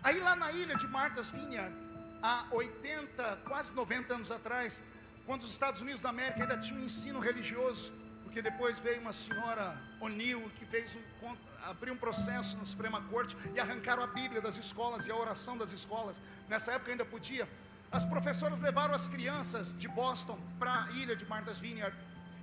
[SPEAKER 1] Aí lá na ilha de Martha's Vineyard, há 80, quase 90 anos atrás, quando os Estados Unidos da América ainda tinham um ensino religioso, porque depois veio uma senhora O'Neill que abriu um processo na Suprema Corte e arrancaram a Bíblia das escolas e a oração das escolas. Nessa época ainda podia. As professoras levaram as crianças de Boston para a ilha de Martha's Vineyard,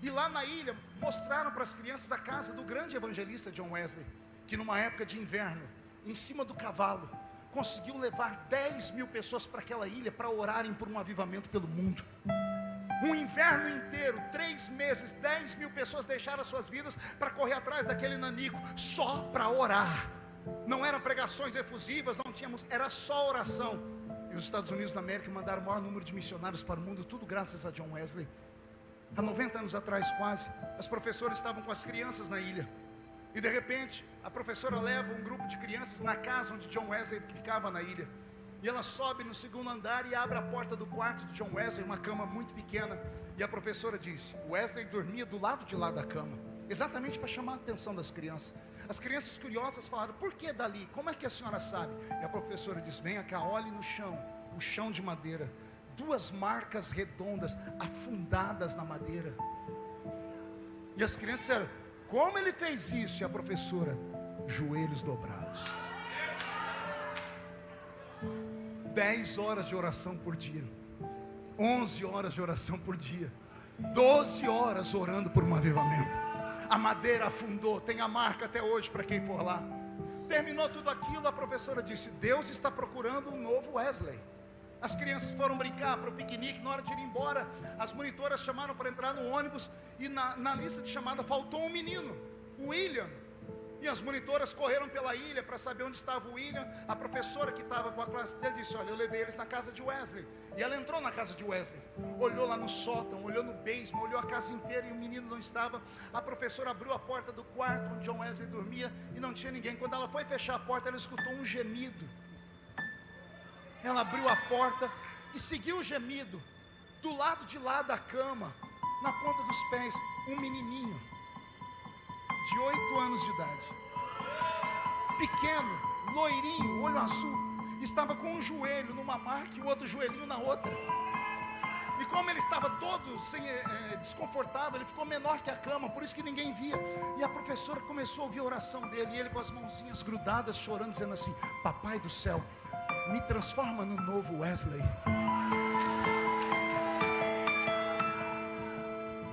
[SPEAKER 1] e lá na ilha mostraram para as crianças a casa do grande evangelista John Wesley, que numa época de inverno, em cima do cavalo, conseguiu levar 10 mil pessoas para aquela ilha para orarem por um avivamento pelo mundo. Um inverno inteiro, 3 meses, 10 mil pessoas deixaram as suas vidas para correr atrás daquele nanico, só para orar. Não eram pregações efusivas, não tínhamos, era só oração. E os Estados Unidos da América mandaram o maior número de missionários para o mundo, tudo graças a John Wesley. Há 90 anos atrás quase, as professoras estavam com as crianças na ilha. E de repente, a professora leva um grupo de crianças na casa onde John Wesley ficava na ilha. E ela sobe no 2º andar e abre a porta do quarto de John Wesley, uma cama muito pequena. E a professora disse: Wesley dormia do lado de lá da cama, exatamente para chamar a atenção das crianças. As crianças curiosas falaram: por que dali? Como é que a senhora sabe? E a professora disse: venha cá, olhe no chão, o chão de madeira, 2 marcas redondas afundadas na madeira. E as crianças disseram: como ele fez isso? E a professora: joelhos dobrados. 10 horas de oração por dia, 11 horas de oração por dia, 12 horas orando por um avivamento. A madeira afundou, tem a marca até hoje para quem for lá. Terminou tudo aquilo, a professora disse: Deus está procurando um novo Wesley. As crianças foram brincar para o piquenique. Na hora de ir embora, as monitoras chamaram para entrar no ônibus, e na lista de chamada faltou um menino, o William. E as monitoras correram pela ilha para saber onde estava o William. A professora que estava com a classe dele disse: olha, eu levei eles na casa de Wesley. E ela entrou na casa de Wesley, olhou lá no sótão, olhou no basement, olhou a casa inteira, e o menino não estava. A professora abriu a porta do quarto onde John Wesley dormia e não tinha ninguém. Quando ela foi fechar a porta, ela escutou um gemido. Ela abriu a porta e seguiu o gemido. Do lado de lá da cama, na ponta dos pés, um menininho de 8 anos de idade, pequeno, loirinho, olho azul, estava com um joelho numa marca e o outro joelhinho na outra. E como ele estava todo desconfortável, ele ficou menor que a cama, por isso que ninguém via. E a professora começou a ouvir a oração dele, e ele com as mãozinhas grudadas, chorando, dizendo assim: papai do céu, me transforma no novo Wesley.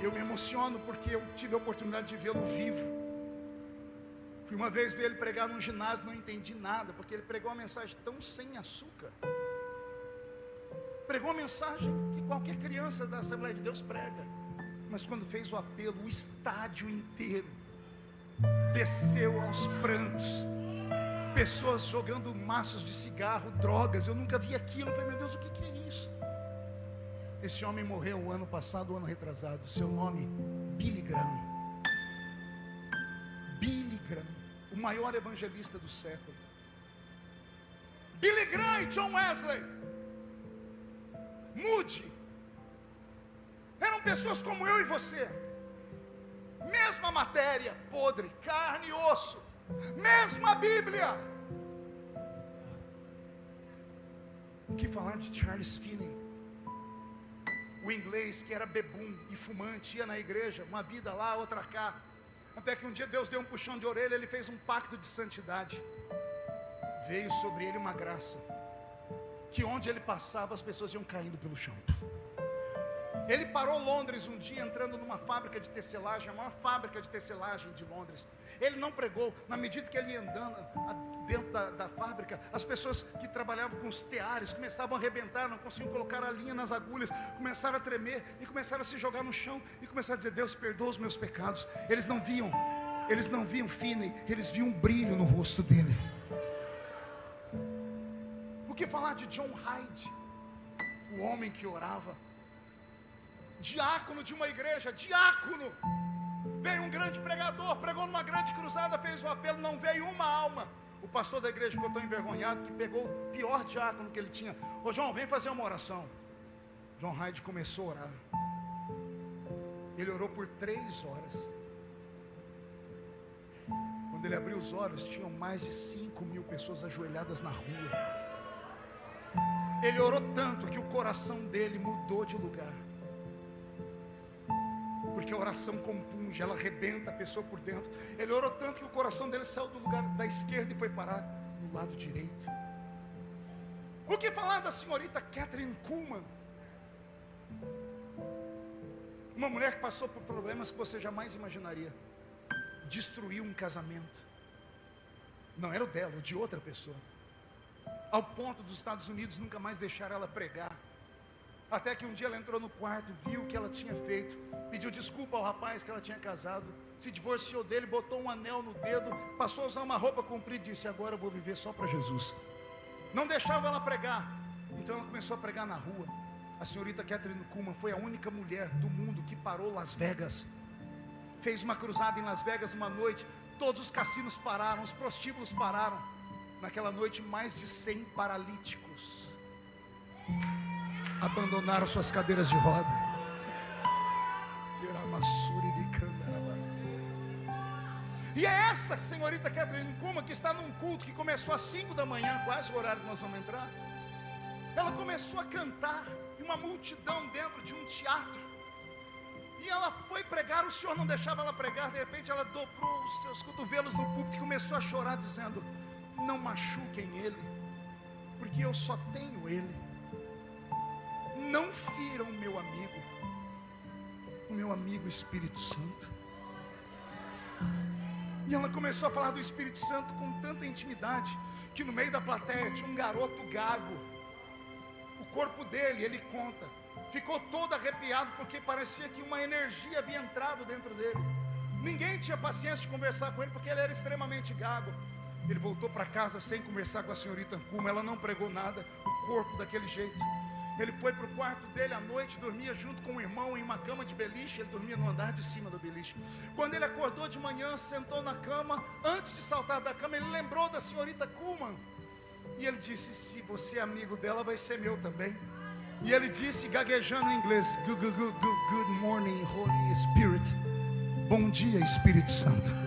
[SPEAKER 1] Eu me emociono porque eu tive a oportunidade de vê-lo vivo. Fui uma vez ver ele pregar num ginásio, não entendi nada, porque ele pregou uma mensagem tão sem açúcar. Pregou uma mensagem que qualquer criança da Assembleia de Deus prega. Mas quando fez o apelo, o estádio inteiro desceu aos prantos. Pessoas jogando maços de cigarro, drogas. Eu nunca vi aquilo. Eu falei: meu Deus, o que é isso? Esse homem morreu o ano passado, o ano retrasado. Seu nome, Billy Graham. Billy Graham, o maior evangelista do século. Billy Graham e John Wesley, Moody, eram pessoas como eu e você. Mesma matéria, podre, carne e osso. Mesma Bíblia. O que falar de Charles Finney? O inglês que era bebum e fumante, ia na igreja, uma vida lá, outra cá. Até que um dia Deus deu um puxão de orelha, ele fez um pacto de santidade. Veio sobre ele uma graça, que onde ele passava as pessoas iam caindo pelo chão. Ele parou Londres um dia entrando numa fábrica de tecelagem, a maior fábrica de tecelagem de Londres. Ele não pregou, na medida que ele ia andando dentro da fábrica, as pessoas que trabalhavam com os teares começavam a arrebentar, não conseguiam colocar a linha nas agulhas, começaram a tremer e começaram a se jogar no chão e começaram a dizer: Deus, perdoa os meus pecados. Eles não viam Finney, eles viam um brilho no rosto dele. O que falar de John Hyde, o homem que orava, diácono de uma igreja, diácono. Veio um grande pregador, pregou numa grande cruzada, fez um apelo, não veio uma alma. O pastor da igreja ficou tão envergonhado que pegou o pior diácono que ele tinha. Ô João, vem fazer uma oração. John Hyde começou a orar. Ele orou por 3 horas. Quando ele abriu os olhos, tinham mais de 5.000 pessoas ajoelhadas na rua. Ele orou tanto que o coração dele mudou de lugar. Porque a oração compunge, ela arrebenta a pessoa por dentro. Ele orou tanto que o coração dele saiu do lugar da esquerda e foi parar no lado direito. O que falar da senhorita Kathryn Kuhlman? Uma mulher que passou por problemas que você jamais imaginaria. Destruiu um casamento. Não era o dela, o de outra pessoa. Ao ponto dos Estados Unidos nunca mais deixar ela pregar. Até que um dia ela entrou no quarto, viu o que ela tinha feito, pediu desculpa ao rapaz que ela tinha casado, se divorciou dele, botou um anel no dedo, passou a usar uma roupa comprida e disse: agora eu vou viver só para Jesus. Não deixava ela pregar, então ela começou a pregar na rua. A senhorita Kathryn Kuhlman foi a única mulher do mundo que parou Las Vegas. Fez uma cruzada em Las Vegas uma noite, todos os cassinos pararam, os prostíbulos pararam. Naquela noite mais de 100 paralíticos abandonaram suas cadeiras de roda. E é essa senhorita Kathryn Kuhlman que está num culto que começou às 5 da manhã, quase o horário que nós vamos entrar. Ela começou a cantar e uma multidão dentro de um teatro. E ela foi pregar, o Senhor não deixava ela pregar. De repente ela dobrou os seus cotovelos no púlpito e começou a chorar, dizendo: não machuquem ele, porque eu só tenho ele. Não firam o meu amigo Espírito Santo. E ela começou a falar do Espírito Santo com tanta intimidade, que no meio da plateia tinha um garoto gago. O corpo dele, ele conta, ficou todo arrepiado, porque parecia que uma energia havia entrado dentro dele. Ninguém tinha paciência de conversar com ele, porque ele era extremamente gago. Ele voltou para casa sem conversar com a senhorita Kuhlman. Ela não pregou nada, o corpo daquele jeito. Ele foi para o quarto dele à noite, dormia junto com o irmão em uma cama de beliche. Ele dormia no andar de cima do beliche. Quando ele acordou de manhã, sentou na cama. Antes de saltar da cama, ele lembrou da senhorita Kuhlman. E ele disse: se você é amigo dela, vai ser meu também. E ele disse, gaguejando em inglês: good morning, Holy Spirit. Bom dia, Espírito Santo.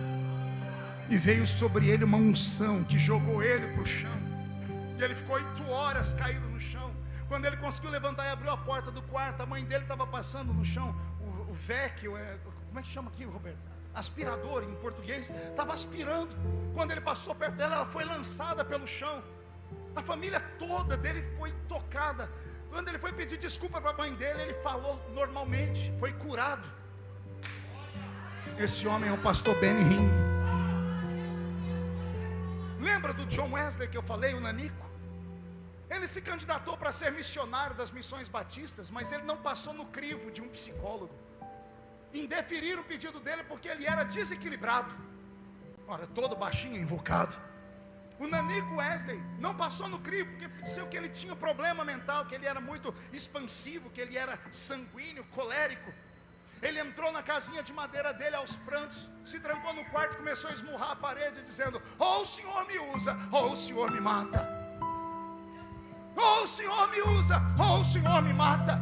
[SPEAKER 1] E veio sobre ele uma unção que jogou ele para o chão. E ele ficou 8 horas caído no chão. Quando ele conseguiu levantar e abriu a porta do quarto, a mãe dele estava passando no chão. O VEC, como é que chama aqui, Roberto? Aspirador em português, estava aspirando. Quando ele passou perto dela, ela foi lançada pelo chão. A família toda dele foi tocada. Quando ele foi pedir desculpa para a mãe dele, ele falou normalmente, foi curado. Esse homem é o pastor Benny Hinn. Lembra do John Wesley que eu falei, o nanico? Ele se candidatou para ser missionário das missões batistas, mas ele não passou no crivo de um psicólogo. Indeferiram o pedido dele porque ele era desequilibrado. Ora, todo baixinho, invocado. O nanico Wesley não passou no crivo porque pensou que ele tinha problema mental, que ele era muito expansivo, que ele era sanguíneo, colérico. Ele entrou na casinha de madeira dele aos prantos, se trancou no quarto e começou a esmurrar a parede, dizendo: ou o Senhor me usa, ou o Senhor me mata. Ou o Senhor me usa, ou o Senhor me mata.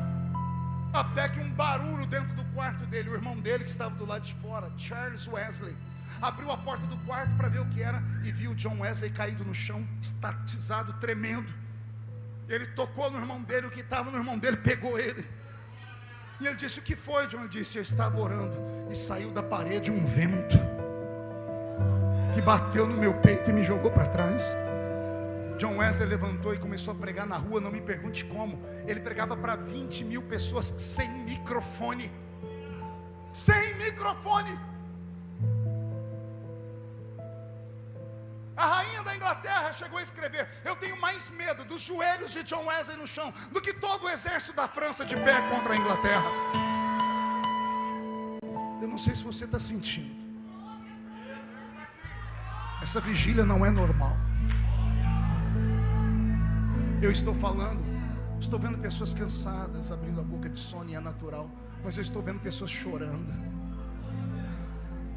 [SPEAKER 1] Até que um barulho dentro do quarto dele, o irmão dele que estava do lado de fora, Charles Wesley, abriu a porta do quarto para ver o que era e viu John Wesley caído no chão, estatizado, tremendo. Ele tocou no irmão dele, o que estava no irmão dele pegou ele. E ele disse: o que foi, John? Ele disse: eu estava orando e saiu da parede um vento que bateu no meu peito e me jogou para trás. John Wesley levantou e começou a pregar na rua. Não me pergunte como. Ele pregava para 20 mil pessoas sem microfone. Sem microfone. A rainha da Inglaterra chegou a escrever: eu tenho mais medo dos joelhos de John Wesley no chão do que todo o exército da França de pé contra a Inglaterra. Eu não sei se você está sentindo. Essa vigília não é normal. Eu estou falando, estou vendo pessoas cansadas, abrindo a boca de sono, e é natural. Mas eu estou vendo pessoas chorando.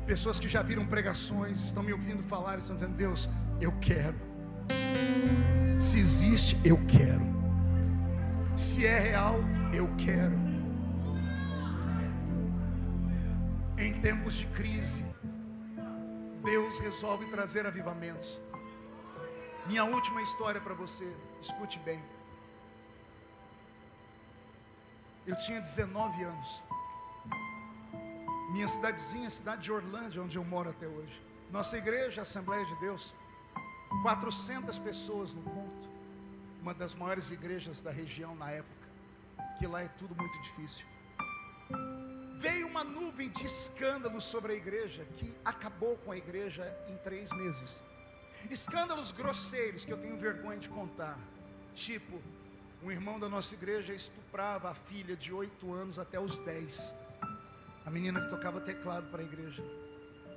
[SPEAKER 1] Pessoas que já viram pregações, estão me ouvindo falar, estão dizendo: Deus, eu quero. Se existe, eu quero. Se é real, eu quero. Em tempos de crise, Deus resolve trazer avivamentos. Minha última história para você, escute bem. Eu tinha 19 anos. Minha cidadezinha, a cidade de Orlândia, onde eu moro até hoje. Nossa igreja, Assembleia de Deus, 400 pessoas no culto. Uma das maiores igrejas da região na época, que lá é tudo muito difícil. Veio uma nuvem de escândalos sobre a igreja, que acabou com a igreja em 3 meses. Escândalos grosseiros que eu tenho vergonha de contar. Tipo, um irmão da nossa igreja estuprava a filha de 8 anos até os 10. A menina que tocava teclado para a igreja.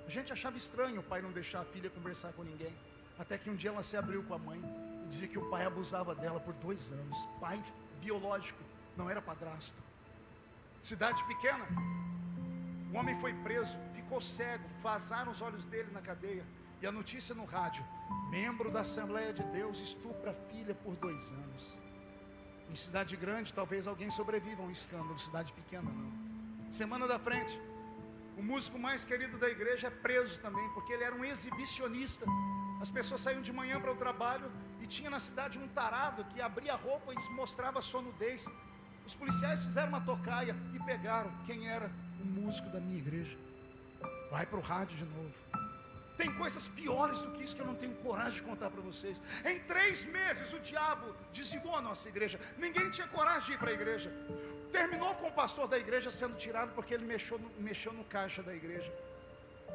[SPEAKER 1] A gente achava estranho o pai não deixar a filha conversar com ninguém. Até que um dia ela se abriu com a mãe e dizia que o pai abusava dela por 2 anos. Pai biológico, não era padrasto. Cidade pequena. O homem foi preso, ficou cego, vazaram os olhos dele na cadeia. E a notícia no rádio: membro da Assembleia de Deus estupra a filha por 2 anos. Em cidade grande talvez alguém sobreviva a um escândalo, cidade pequena não. Semana da frente, o músico mais querido da igreja é preso também, porque ele era um exibicionista. As pessoas saíam de manhã para o trabalho e tinha na cidade um tarado que abria a roupa e mostrava a sua nudez. Os policiais fizeram uma tocaia e pegaram quem era o músico da minha igreja. Vai para o rádio de novo. Tem coisas piores do que isso que eu não tenho coragem de contar para vocês. Em 3 meses o diabo dizimou a nossa igreja. Ninguém tinha coragem de ir para a igreja. Terminou com o pastor da igreja sendo tirado porque ele mexeu no caixa da igreja.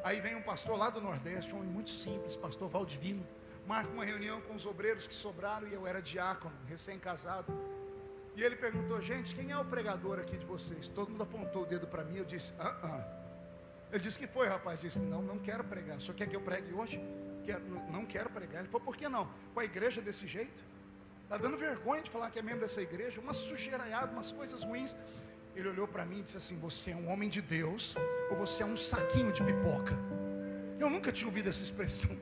[SPEAKER 1] Aí vem um pastor lá do Nordeste, um homem muito simples, pastor Valdivino. Marca uma reunião com os obreiros que sobraram, e eu era diácono, recém-casado. E ele perguntou: gente, quem é o pregador aqui de vocês? Todo mundo apontou o dedo para mim. Eu disse: Ele disse: que foi, rapaz? Eu disse: não quero pregar. O senhor quer que eu pregue hoje? Não quero pregar. Ele falou: por que não? Com a igreja desse jeito? Está dando vergonha de falar que é membro dessa igreja. Uma sujeiraiada, umas coisas ruins. Ele olhou para mim e disse assim: você é um homem de Deus ou você é um saquinho de pipoca? Eu nunca tinha ouvido essa expressão.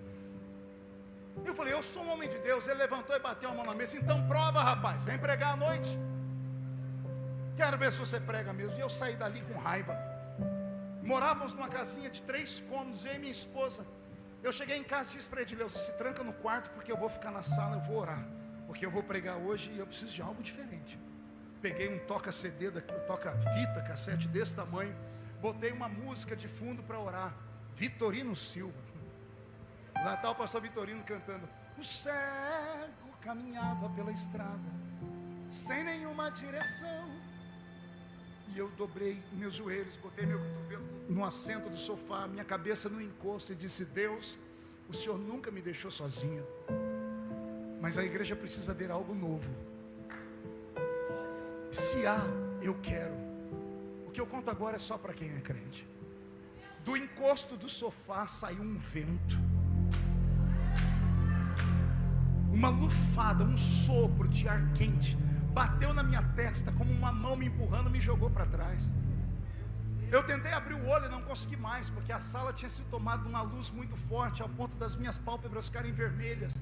[SPEAKER 1] Eu falei: eu sou um homem de Deus. Ele levantou e bateu a mão na mesa. Então prova, rapaz, vem pregar à noite. Quero ver se você prega mesmo. E eu saí dali com raiva. Morávamos numa casinha de 3 cômodos, eu e minha esposa. Eu cheguei em casa e disse para Edileuza: se tranca no quarto, porque eu vou ficar na sala, eu vou orar, porque eu vou pregar hoje e eu preciso de algo diferente. Peguei um toca-CD, toca-fita, cassete desse tamanho, botei uma música de fundo para orar, Vitorino Silva. Lá está o pastor Vitorino cantando: o cego caminhava pela estrada, sem nenhuma direção. E eu dobrei meus joelhos, botei meu cotovelo no assento do sofá, minha cabeça no encosto, e disse: Deus, o Senhor nunca me deixou sozinho, mas a igreja precisa ver algo novo. Se há, eu quero. O que eu conto agora é só para quem é crente. Do encosto do sofá saiu um vento, uma lufada, um sopro de ar quente, bateu na minha testa como uma mão me empurrando, me jogou para trás. Eu tentei abrir o olho e não consegui mais, porque a sala tinha sido tomada uma luz muito forte, ao ponto das minhas pálpebras ficarem vermelhas.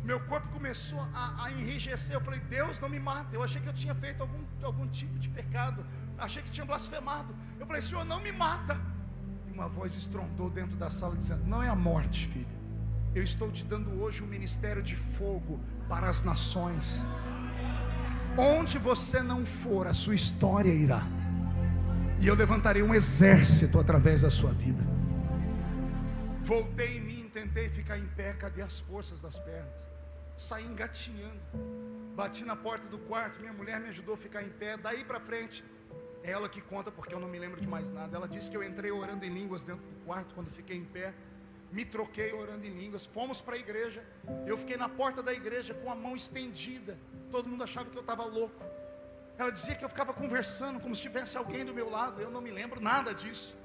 [SPEAKER 1] Meu corpo começou a enrijecer. Eu falei: Deus, não me mata. Eu achei que eu tinha feito algum tipo de pecado, achei que tinha blasfemado. Eu falei: Senhor, não me mata. E uma voz estrondou dentro da sala dizendo: não é a morte, filho. Eu estou te dando hoje um ministério de fogo para as nações. Onde você não for, a sua história irá. E eu levantarei um exército através da sua vida. Voltei em mim, tentei ficar em pé. Cadê as forças das pernas? Saí engatinhando. Bati na porta do quarto. Minha mulher me ajudou a ficar em pé. Daí para frente, é ela que conta, porque eu não me lembro de mais nada. Ela disse que eu entrei orando em línguas dentro do quarto quando fiquei em pé. Me troquei orando em línguas. Fomos para a igreja. Eu fiquei na porta da igreja com a mão estendida. Todo mundo achava que eu estava louco. Ela dizia que eu ficava conversando como se tivesse alguém do meu lado. Eu não me lembro nada disso.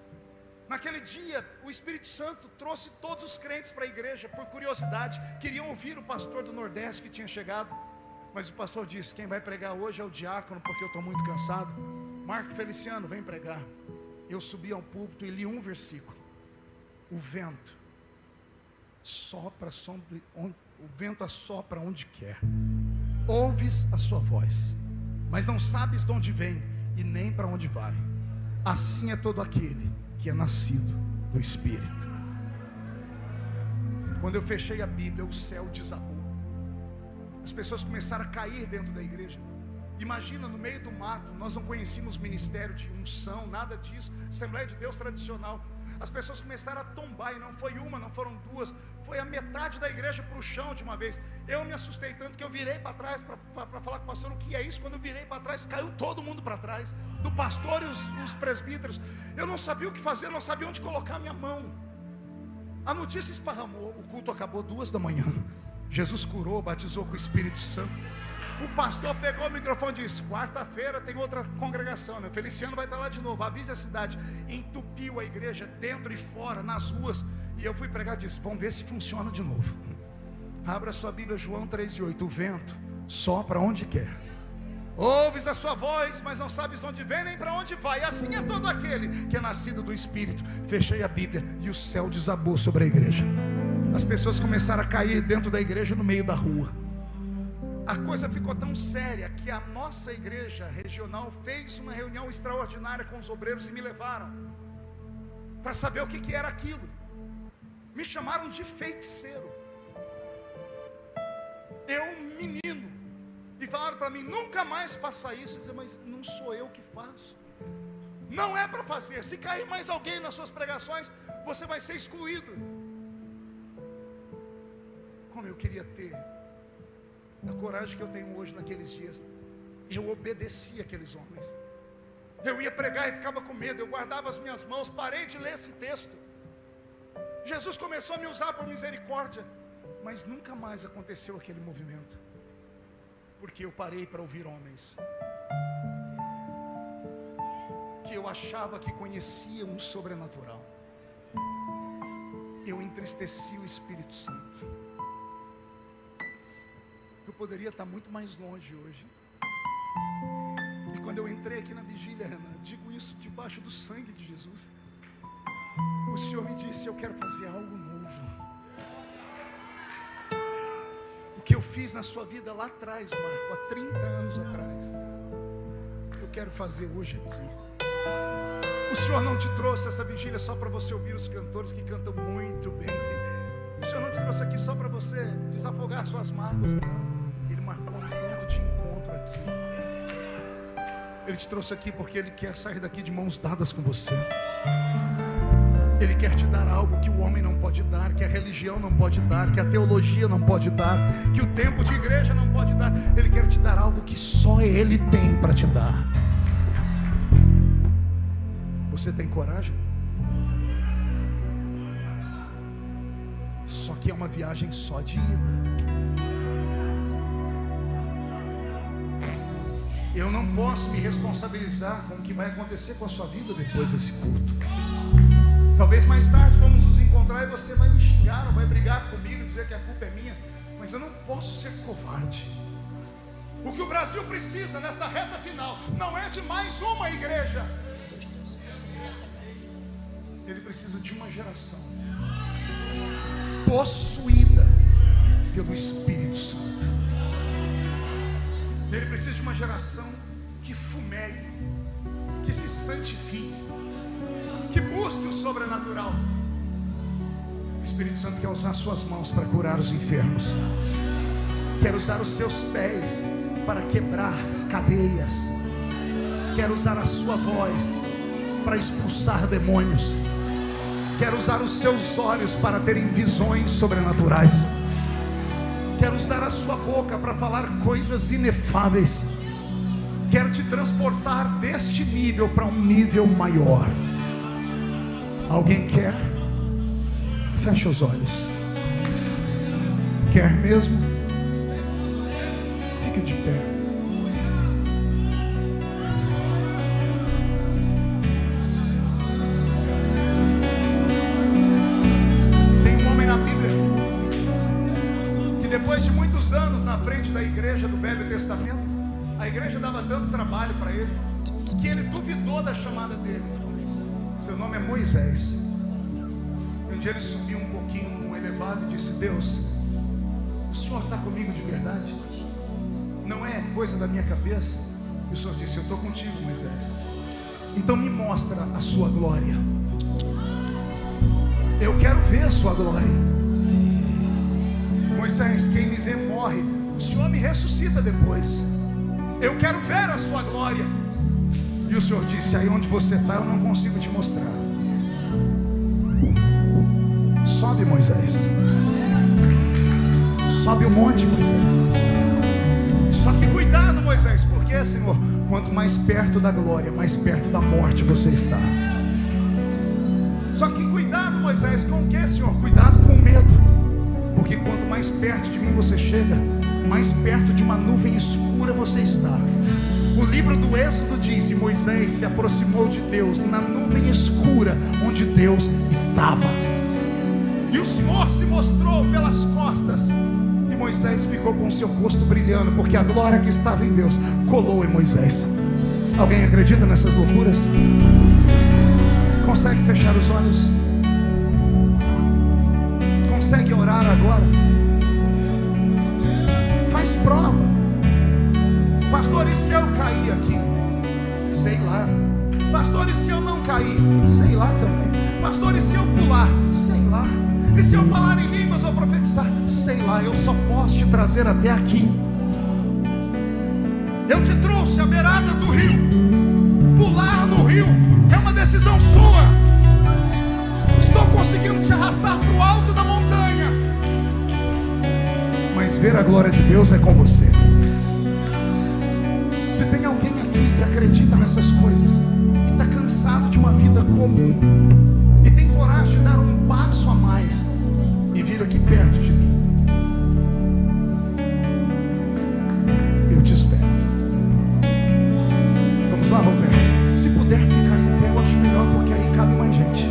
[SPEAKER 1] Naquele dia, o Espírito Santo trouxe todos os crentes para a igreja. Por curiosidade, queriam ouvir o pastor do Nordeste que tinha chegado. Mas o pastor disse: quem vai pregar hoje é o diácono, porque eu estou muito cansado. Marco Feliciano, vem pregar. Eu subi ao púlpito e li um versículo. O vento assopra onde quer. Ouves a sua voz, mas não sabes de onde vem e nem para onde vai. Assim é todo aquele que é nascido do Espírito. Quando eu fechei a Bíblia, o céu desabou. As pessoas começaram a cair dentro da igreja. Imagina, no meio do mato. Nós não conhecíamos ministério de unção, nada disso. Assembleia de Deus tradicional. As pessoas começaram a tombar. E não foi uma, não foram duas. Foi a metade da igreja para o chão de uma vez. Eu me assustei tanto que eu virei para trás para falar com o pastor: o que é isso? Quando eu virei para trás, caiu todo mundo para trás, do pastor e os presbíteros. Eu não sabia o que fazer, não sabia onde colocar a minha mão. A notícia esparramou. O culto acabou 2 da manhã. Jesus curou, batizou com o Espírito Santo. O pastor pegou o microfone e disse: quarta-feira tem outra congregação, né? Feliciano vai estar lá de novo, avise a cidade. Entupiu a igreja dentro e fora, nas ruas. E eu fui pregar e disse: vamos ver se funciona de novo. Abra sua Bíblia, João 3,8. O vento sopra onde quer. Ouves a sua voz, mas não sabes de onde vem nem para onde vai. Assim é todo aquele que é nascido do Espírito. Fechei a Bíblia e o céu desabou sobre a igreja. As pessoas começaram a cair dentro da igreja, no meio da rua. A coisa ficou tão séria que a nossa igreja regional fez uma reunião extraordinária com os obreiros e me levaram para saber o que era aquilo. Me chamaram de feiticeiro. Eu, menino, e falaram para mim: nunca mais faça isso. Eu disse: mas não sou eu que faço. Não é para fazer. Se cair mais alguém nas suas pregações, você vai ser excluído. Como eu queria ter a coragem que eu tenho hoje naqueles dias. Eu obedeci aqueles homens. Eu ia pregar e ficava com medo. Eu guardava as minhas mãos. Parei de ler esse texto. Jesus começou a me usar por misericórdia. Mas nunca mais aconteceu aquele movimento. Porque eu parei para ouvir homens que eu achava que conheciam o sobrenatural. Eu entristeci o Espírito Santo. Eu poderia estar muito mais longe hoje. E quando eu entrei aqui na vigília, Renan, digo isso debaixo do sangue de Jesus. O Senhor me disse: eu quero fazer algo novo. O que eu fiz na sua vida lá atrás, Marco, há 30 anos atrás, eu quero fazer hoje aqui. O Senhor não te trouxe essa vigília só para você ouvir os cantores que cantam muito bem. O Senhor não te trouxe aqui só para você desafogar suas mágoas, não. Ele marcou um ponto de encontro aqui. Ele te trouxe aqui porque Ele quer sair daqui de mãos dadas com você. Ele quer te dar algo que o homem não pode dar, que a religião não pode dar, que a teologia não pode dar, que o tempo de igreja não pode dar. Ele quer te dar algo que só Ele tem para te dar. Você tem coragem? Só que é uma viagem só de ida. Eu não posso me responsabilizar com o que vai acontecer com a sua vida depois desse culto. Talvez mais tarde vamos nos encontrar e você vai me xingar ou vai brigar comigo, dizer que a culpa é minha. Mas eu não posso ser covarde. O que o Brasil precisa nesta reta final não é de mais uma igreja. Ele precisa de uma geração possuída pelo Espírito Santo. Ele precisa de uma geração que fumegue, que se santifique, que busque o sobrenatural. O Espírito Santo quer usar suas mãos para curar os enfermos, quer usar os seus pés para quebrar cadeias. Quero usar a sua voz para expulsar demônios. Quero usar os seus olhos para terem visões sobrenaturais. Quero usar a sua boca para falar coisas inefáveis. Quero te transportar deste nível para um nível maior. Alguém quer? Feche os olhos. Quer mesmo? Fique de pé. Tem um homem na Bíblia que depois de muitos anos na frente da igreja do Velho Testamento, a igreja dava tanto trabalho para ele, que ele duvidou da chamada dele. Seu nome é Moisés. Um dia ele subiu um pouquinho num elevado e disse: Deus, o Senhor está comigo de verdade? Não é coisa da minha cabeça? E o Senhor disse: eu estou contigo, Moisés. Então me mostra a sua glória. Eu quero ver a sua glória. Moisés, quem me vê morre, o Senhor me ressuscita depois. Eu quero ver a sua glória. E o Senhor disse: aí onde você está eu não consigo te mostrar. Sobe, Moisés. Sobe o monte, Moisés. Só que cuidado, Moisés, porque, Senhor, quanto mais perto da glória, mais perto da morte você está. Só que cuidado, Moisés, com o que, Senhor? Cuidado com o medo, porque quanto mais perto de mim você chega, mais perto de uma nuvem escura você está. O livro do Êxodo diz: e Moisés se aproximou de Deus na nuvem escura onde Deus estava. E o Senhor se mostrou pelas costas, e Moisés ficou com seu rosto brilhando, porque a glória que estava em Deus colou em Moisés. Alguém acredita nessas loucuras? Consegue fechar os olhos? Consegue orar agora? Faz prova. Pastor, e se eu cair aqui? Sei lá. Pastor, e se eu não cair? Sei lá também. Pastor, e se eu pular? Sei lá. E se eu falar em línguas ou profetizar? Sei lá. Eu só posso te trazer até aqui. Eu te trouxe à beirada do rio. Pular no rio é uma decisão sua. Estou conseguindo te arrastar para o alto da montanha, mas ver a glória de Deus é com você. Se tem alguém aqui que acredita nessas coisas, que está cansado de uma vida comum e tem coragem de dar um passo a mais e vir aqui perto de mim, eu te espero. Vamos lá, Roberto. Se puder ficar em pé, eu acho melhor, porque aí cabe mais gente.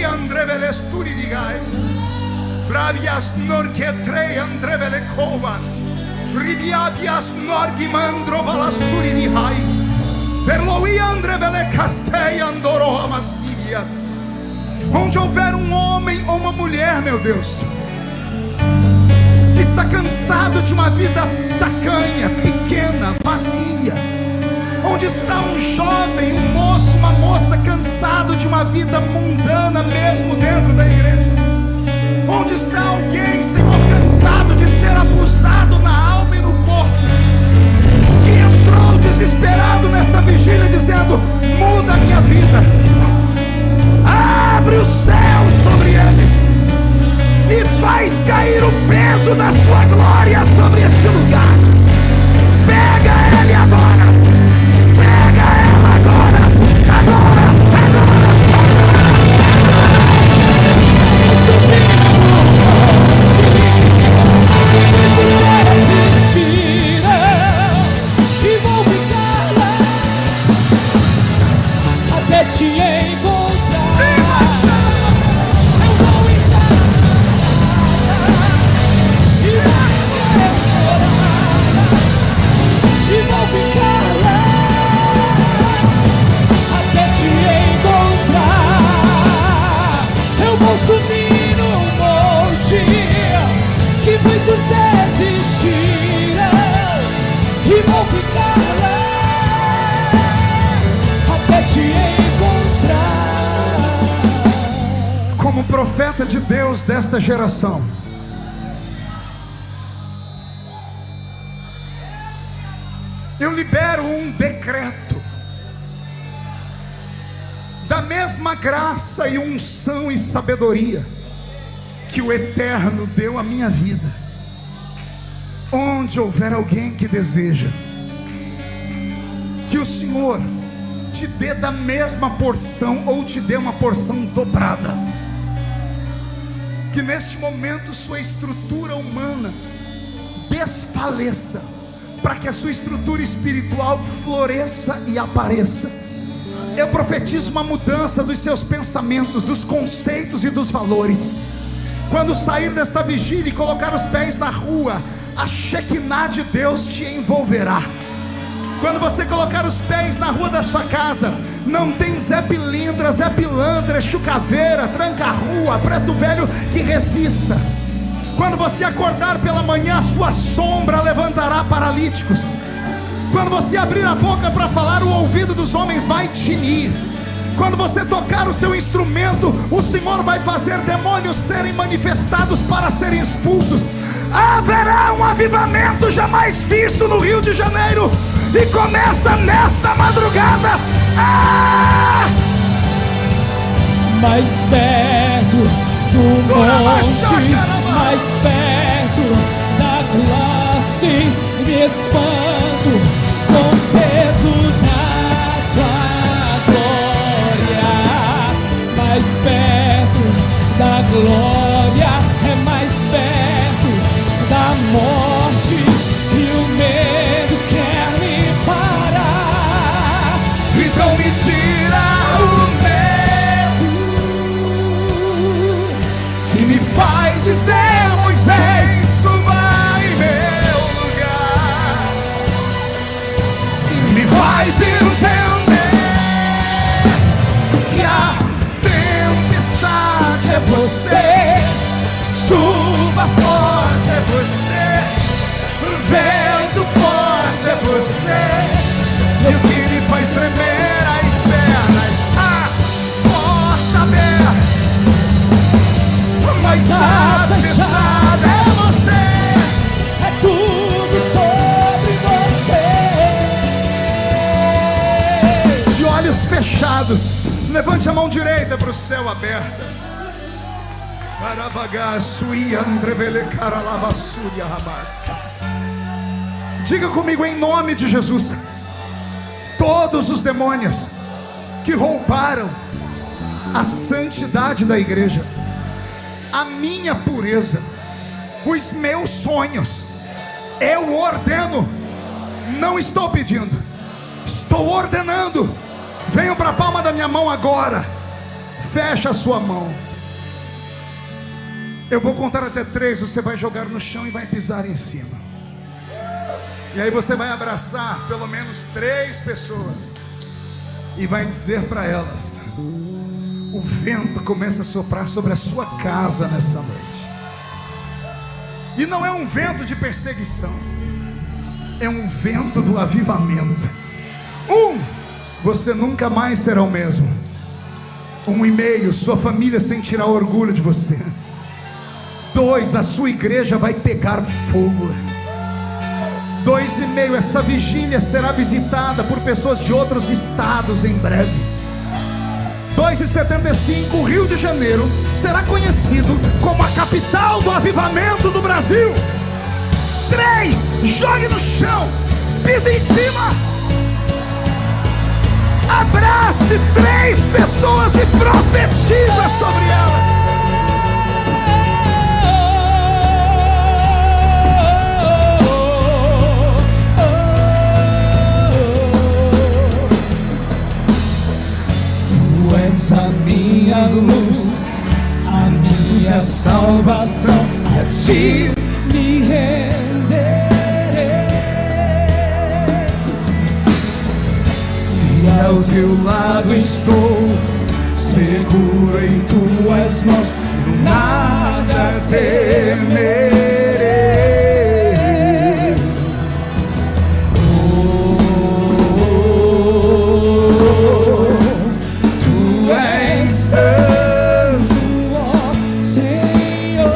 [SPEAKER 1] Ui andrevelesturi digai. Bravias norquetrei andrevelecovas. Ribiabias norgimandro valassuri dihai. Perloi andrevelecastei andoro amassívias. Onde houver um homem ou uma mulher, meu Deus, que está cansado de uma vida tacanha, pequena, vazia. Onde está um jovem, um moço, uma moça cansado de uma vida mundana mesmo dentro da igreja. Onde está alguém, Senhor, cansado de ser abusado na alma e no corpo, que entrou desesperado nesta vigília dizendo: muda a minha vida, abre o céu sobre eles e faz cair o peso da sua glória sobre este lugar. Pega ele agora, pega ela agora, agora, agora.
[SPEAKER 2] E vou ficar lá até te encontrar. Eu vou entrar e vou ficar lá até te encontrar. Eu vou subir no monte que muitos desistiram e vou ficar lá até te encontrar.
[SPEAKER 1] Como profeta de Deus desta geração, eu libero um decreto da mesma graça e unção e sabedoria que o Eterno deu à minha vida. Onde houver alguém que deseja que o Senhor te dê da mesma porção ou te dê uma porção dobrada, que neste momento sua estrutura humana desfaleça, para que a sua estrutura espiritual floresça e apareça. Eu profetizo uma mudança dos seus pensamentos, dos conceitos e dos valores. Quando sair desta vigília e colocar os pés na rua, a Shekinah de Deus te envolverá. Quando você colocar os pés na rua da sua casa, não tem Zé Pilindra, Zé Pilantra, Chucaveira, Tranca-Rua, Preto Velho que resista. Quando você acordar pela manhã, a sua sombra levantará paralíticos. Quando você abrir a boca para falar, o ouvido dos homens vai tinir. Quando você tocar o seu instrumento, o Senhor vai fazer demônios serem manifestados para serem expulsos. Haverá um avivamento jamais visto no Rio de Janeiro, e começa nesta madrugada.
[SPEAKER 2] Mais perto do monte, mais perto da classe, me espanto com o peso da tua glória. Mais perto da glória, é mais perto da morte, e o medo quer me parar.
[SPEAKER 1] Então me tira o que me faz dizer: Moisés, suba em meu lugar. Me faz entender que a tempestade é você, chuva forte é você, vento forte é você, e o que me faz tremer as pernas, a porta aberta, mas a fechada é você.
[SPEAKER 2] É tudo sobre você.
[SPEAKER 1] De olhos fechados, levante a mão direita para o céu aberto. Diga comigo em nome de Jesus: todos os demônios que roubaram a santidade da igreja, a minha pureza, os meus sonhos, eu ordeno. Não estou pedindo, estou ordenando. Venham para a palma da minha mão agora. Fecha a sua mão. Eu vou contar até 3, você vai jogar no chão e vai pisar em cima. E aí você vai abraçar pelo menos 3 pessoas e vai dizer para elas: o vento começa a soprar sobre a sua casa nessa noite. E não é um vento de perseguição, é um vento do avivamento. Você nunca mais será o mesmo. 1,5, sua família sentirá orgulho de você. 2, a sua igreja vai pegar fogo. 2,5, essa vigília será visitada por pessoas de outros estados em breve. 2,75, o Rio de Janeiro será conhecido como a capital do avivamento do Brasil. 3, jogue no chão, pise em cima. Abrace 3 pessoas e profetiza sobre elas.
[SPEAKER 2] Tu és a minha luz, a minha salvação, a ti me renderei.
[SPEAKER 1] Ao teu lado estou, seguro em tuas mãos, nada temerei. Tu és santo, ó Senhor.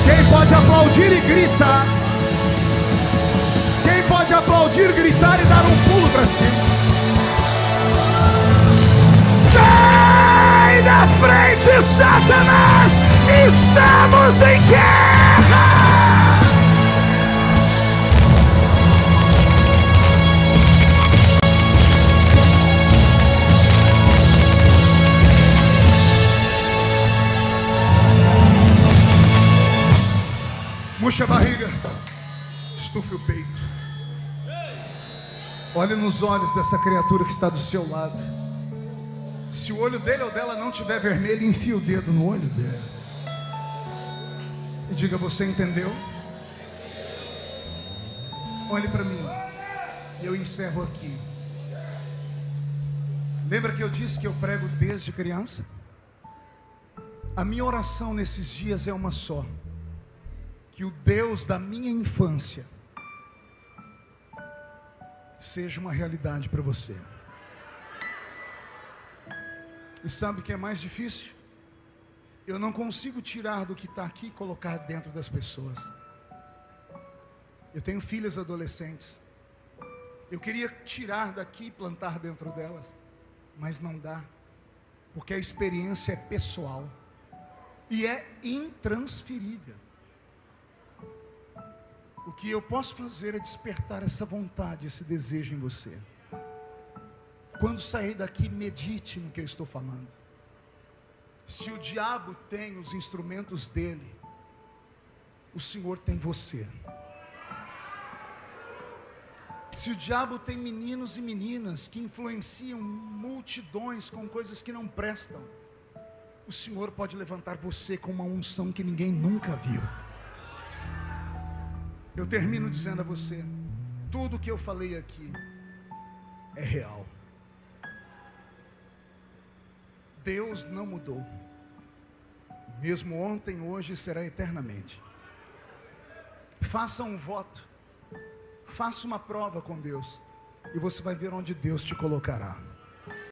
[SPEAKER 1] Quem pode aplaudir e gritar? Quem pode aplaudir, gritar e dar um pulo para cima? Sai da frente, Satanás! Estamos em guerra! Puxa a barriga, estufe o peito. Olhe nos olhos dessa criatura que está do seu lado. Se o olho dele ou dela não tiver vermelho, enfia o dedo no olho dele e diga: você entendeu? Olhe para mim. E eu encerro aqui. Lembra que eu disse que eu prego desde criança? A minha oração nesses dias é uma só: que o Deus da minha infância seja uma realidade para você. E sabe o que é mais difícil? Eu não consigo tirar do que está aqui e colocar dentro das pessoas. Eu tenho filhas adolescentes. Eu queria tirar daqui e plantar dentro delas, mas não dá, porque a experiência é pessoal e é intransferível. O que eu posso fazer é despertar essa vontade, esse desejo em você. Quando sair daqui, medite no que eu estou falando. Se o diabo tem os instrumentos dele, o Senhor tem você. Se o diabo tem meninos e meninas que influenciam multidões com coisas que não prestam, o Senhor pode levantar você com uma unção que ninguém nunca viu. Eu termino dizendo a você: tudo que eu falei aqui é real. Deus não mudou. Mesmo ontem, hoje e será eternamente. Faça um voto. Faça uma prova com Deus. E você vai ver onde Deus te colocará.